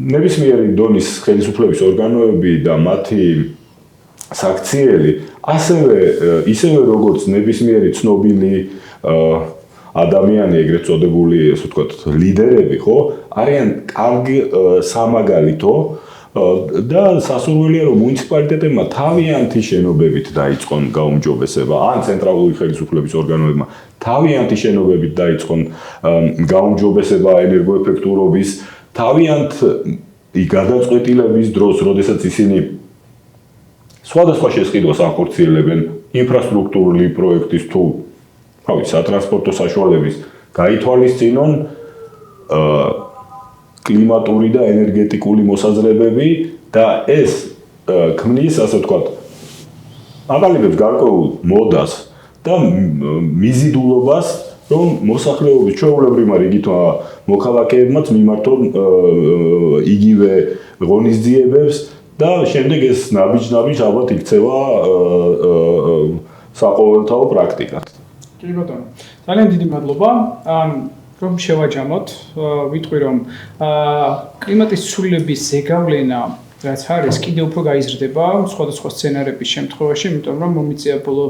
ნებისმიერი დონის ხელისუფლების ორგანოები და მათი საქციელი ისევე როგორც ნებისმიერი ცნობილი ადამიანი, ეგრეთ წოდებული, ასე ვთქვათ, ლიდერები, ხო, არიან კარგი სამაგალითო და სასურველია, რომ მუნიციპალიტეტებმა თავიანთი შენობებით დაიწყონ გაუმჯობესება, ან ცენტრალური ხელისუფლების ორგანოებმა თავიანთი შენობებით დაიწყონ გაუმჯობესება ენერგოეფექტურობის, თავიანთი გადაწყვეტილების დროს, როდესაც ისინი სხვადასხვა შესყიდვას ახორციელებენ ინფრასტრუქტურული პროექტის თუ სატრანსპორტო საშუალების გაითვალისწინონ კლიმატური და ენერგეტიკული მოსაზრებები და ეს ქმნის, ასე ვთქვათ, აყალიბებს გარკვეულ მოდას და მიზიდულობას, რომ მოსახლეობის ჩვეულებრივმა რიგითმა მოქალაქეებმაც მიმართონ იგივე ღონისძიებებს და შემდეგ ეს ნაბიჯ-ნაბიჯ ალბათ იქცევა საყოველთაო პრაქტიკად. კი ბატონო, ძალიან დიდი მადლობა. რომ შევაჯამოთ, ვიტყვი რომ კლიმატის ცვლილების ზეგავლენა რაც არის, კიდევ უფრო გაიზრდება სხვადასხვა სცენარების შემთხვევაში, იმიტომ რომ მომიწია ბოლო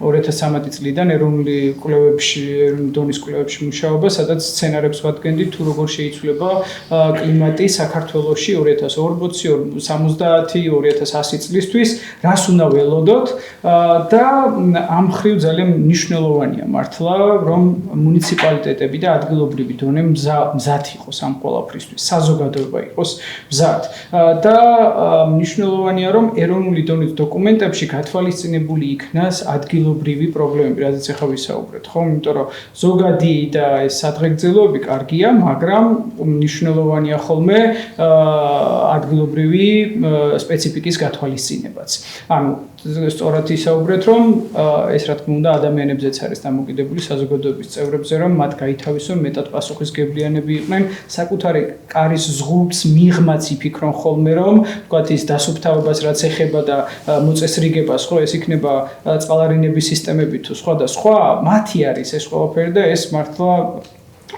2013 წლიდან ეროვნული კვლევებში, ეროვნული დონის კვლევებში მუშაობა, სადაც სცენარებს ვადგენდით თუ როგორ შეიცვლება კლიმატი საქართველოში 2040, 2070, 2100 წლისთვის, რას უნდა ველოდოთ და ამ მხრივ ძალიან მნიშვნელოვანია მართლა, რომ მუნიციპალიტეტები და ადგილობრივი დონე მზად იყოს ამ ყველაფრისთვის, საზოგადოება იყოს მზად. და მნიშვნელოვანია, რომ ეროვნული დონის დოკუმენტებში გათვალისწინებული იქნას ადგილობრივი პრობლემები, რაზეც ახლა ვისაუბრეთ, ხო? იმიტომ რომ ზოგადი და ეს სადღეგრძელოები კარგია, მაგრამ მნიშვნელოვანია ხოლმე ადგილობრივი სპეციფიკის გათვალისწინებაც. ანუ სწორად ისაუბრეთ, რომ ეს რა თქმა უნდა ადამიანებზეც არის დამოკიდებული საზოგადოების წევრებზე, რომ მათ გაითავისონ მეტად პასუხისმგებლიანები იყვნენ, საკუთარი კარის ზღუდს მიღმაც იფიქრონ ხოლმე, რომ თქვათ ის დასუფთავებას რაც ეხება და მოწესრიგებას, ხო, ეს იქნება წყალარინების სისტემები თუ სხვა და სხვა, მათი არის ეს ყველაფერი და ეს მართლა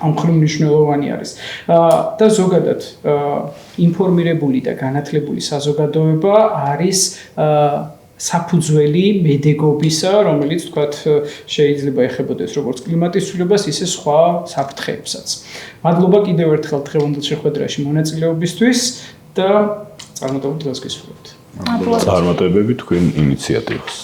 ამ მხრივ მნიშვნელოვანი არის. და ზოგადად ინფორმირებული და განათლებული საზოგადოება არის საფუძველი მედეგობისა, რომელიც თქვათ შეიძლება ეხებოდეს როგორც კლიმატის ცვლილებას, ისე სხვა საფრთხეებსაც. მადლობა კიდევ ერთხელ დღევანდელ შეხვედრაში მონაწილეობისთვის და წარმატებულ დღეს გისურვებთ. წარმატებები თქვენ ინიციატივას.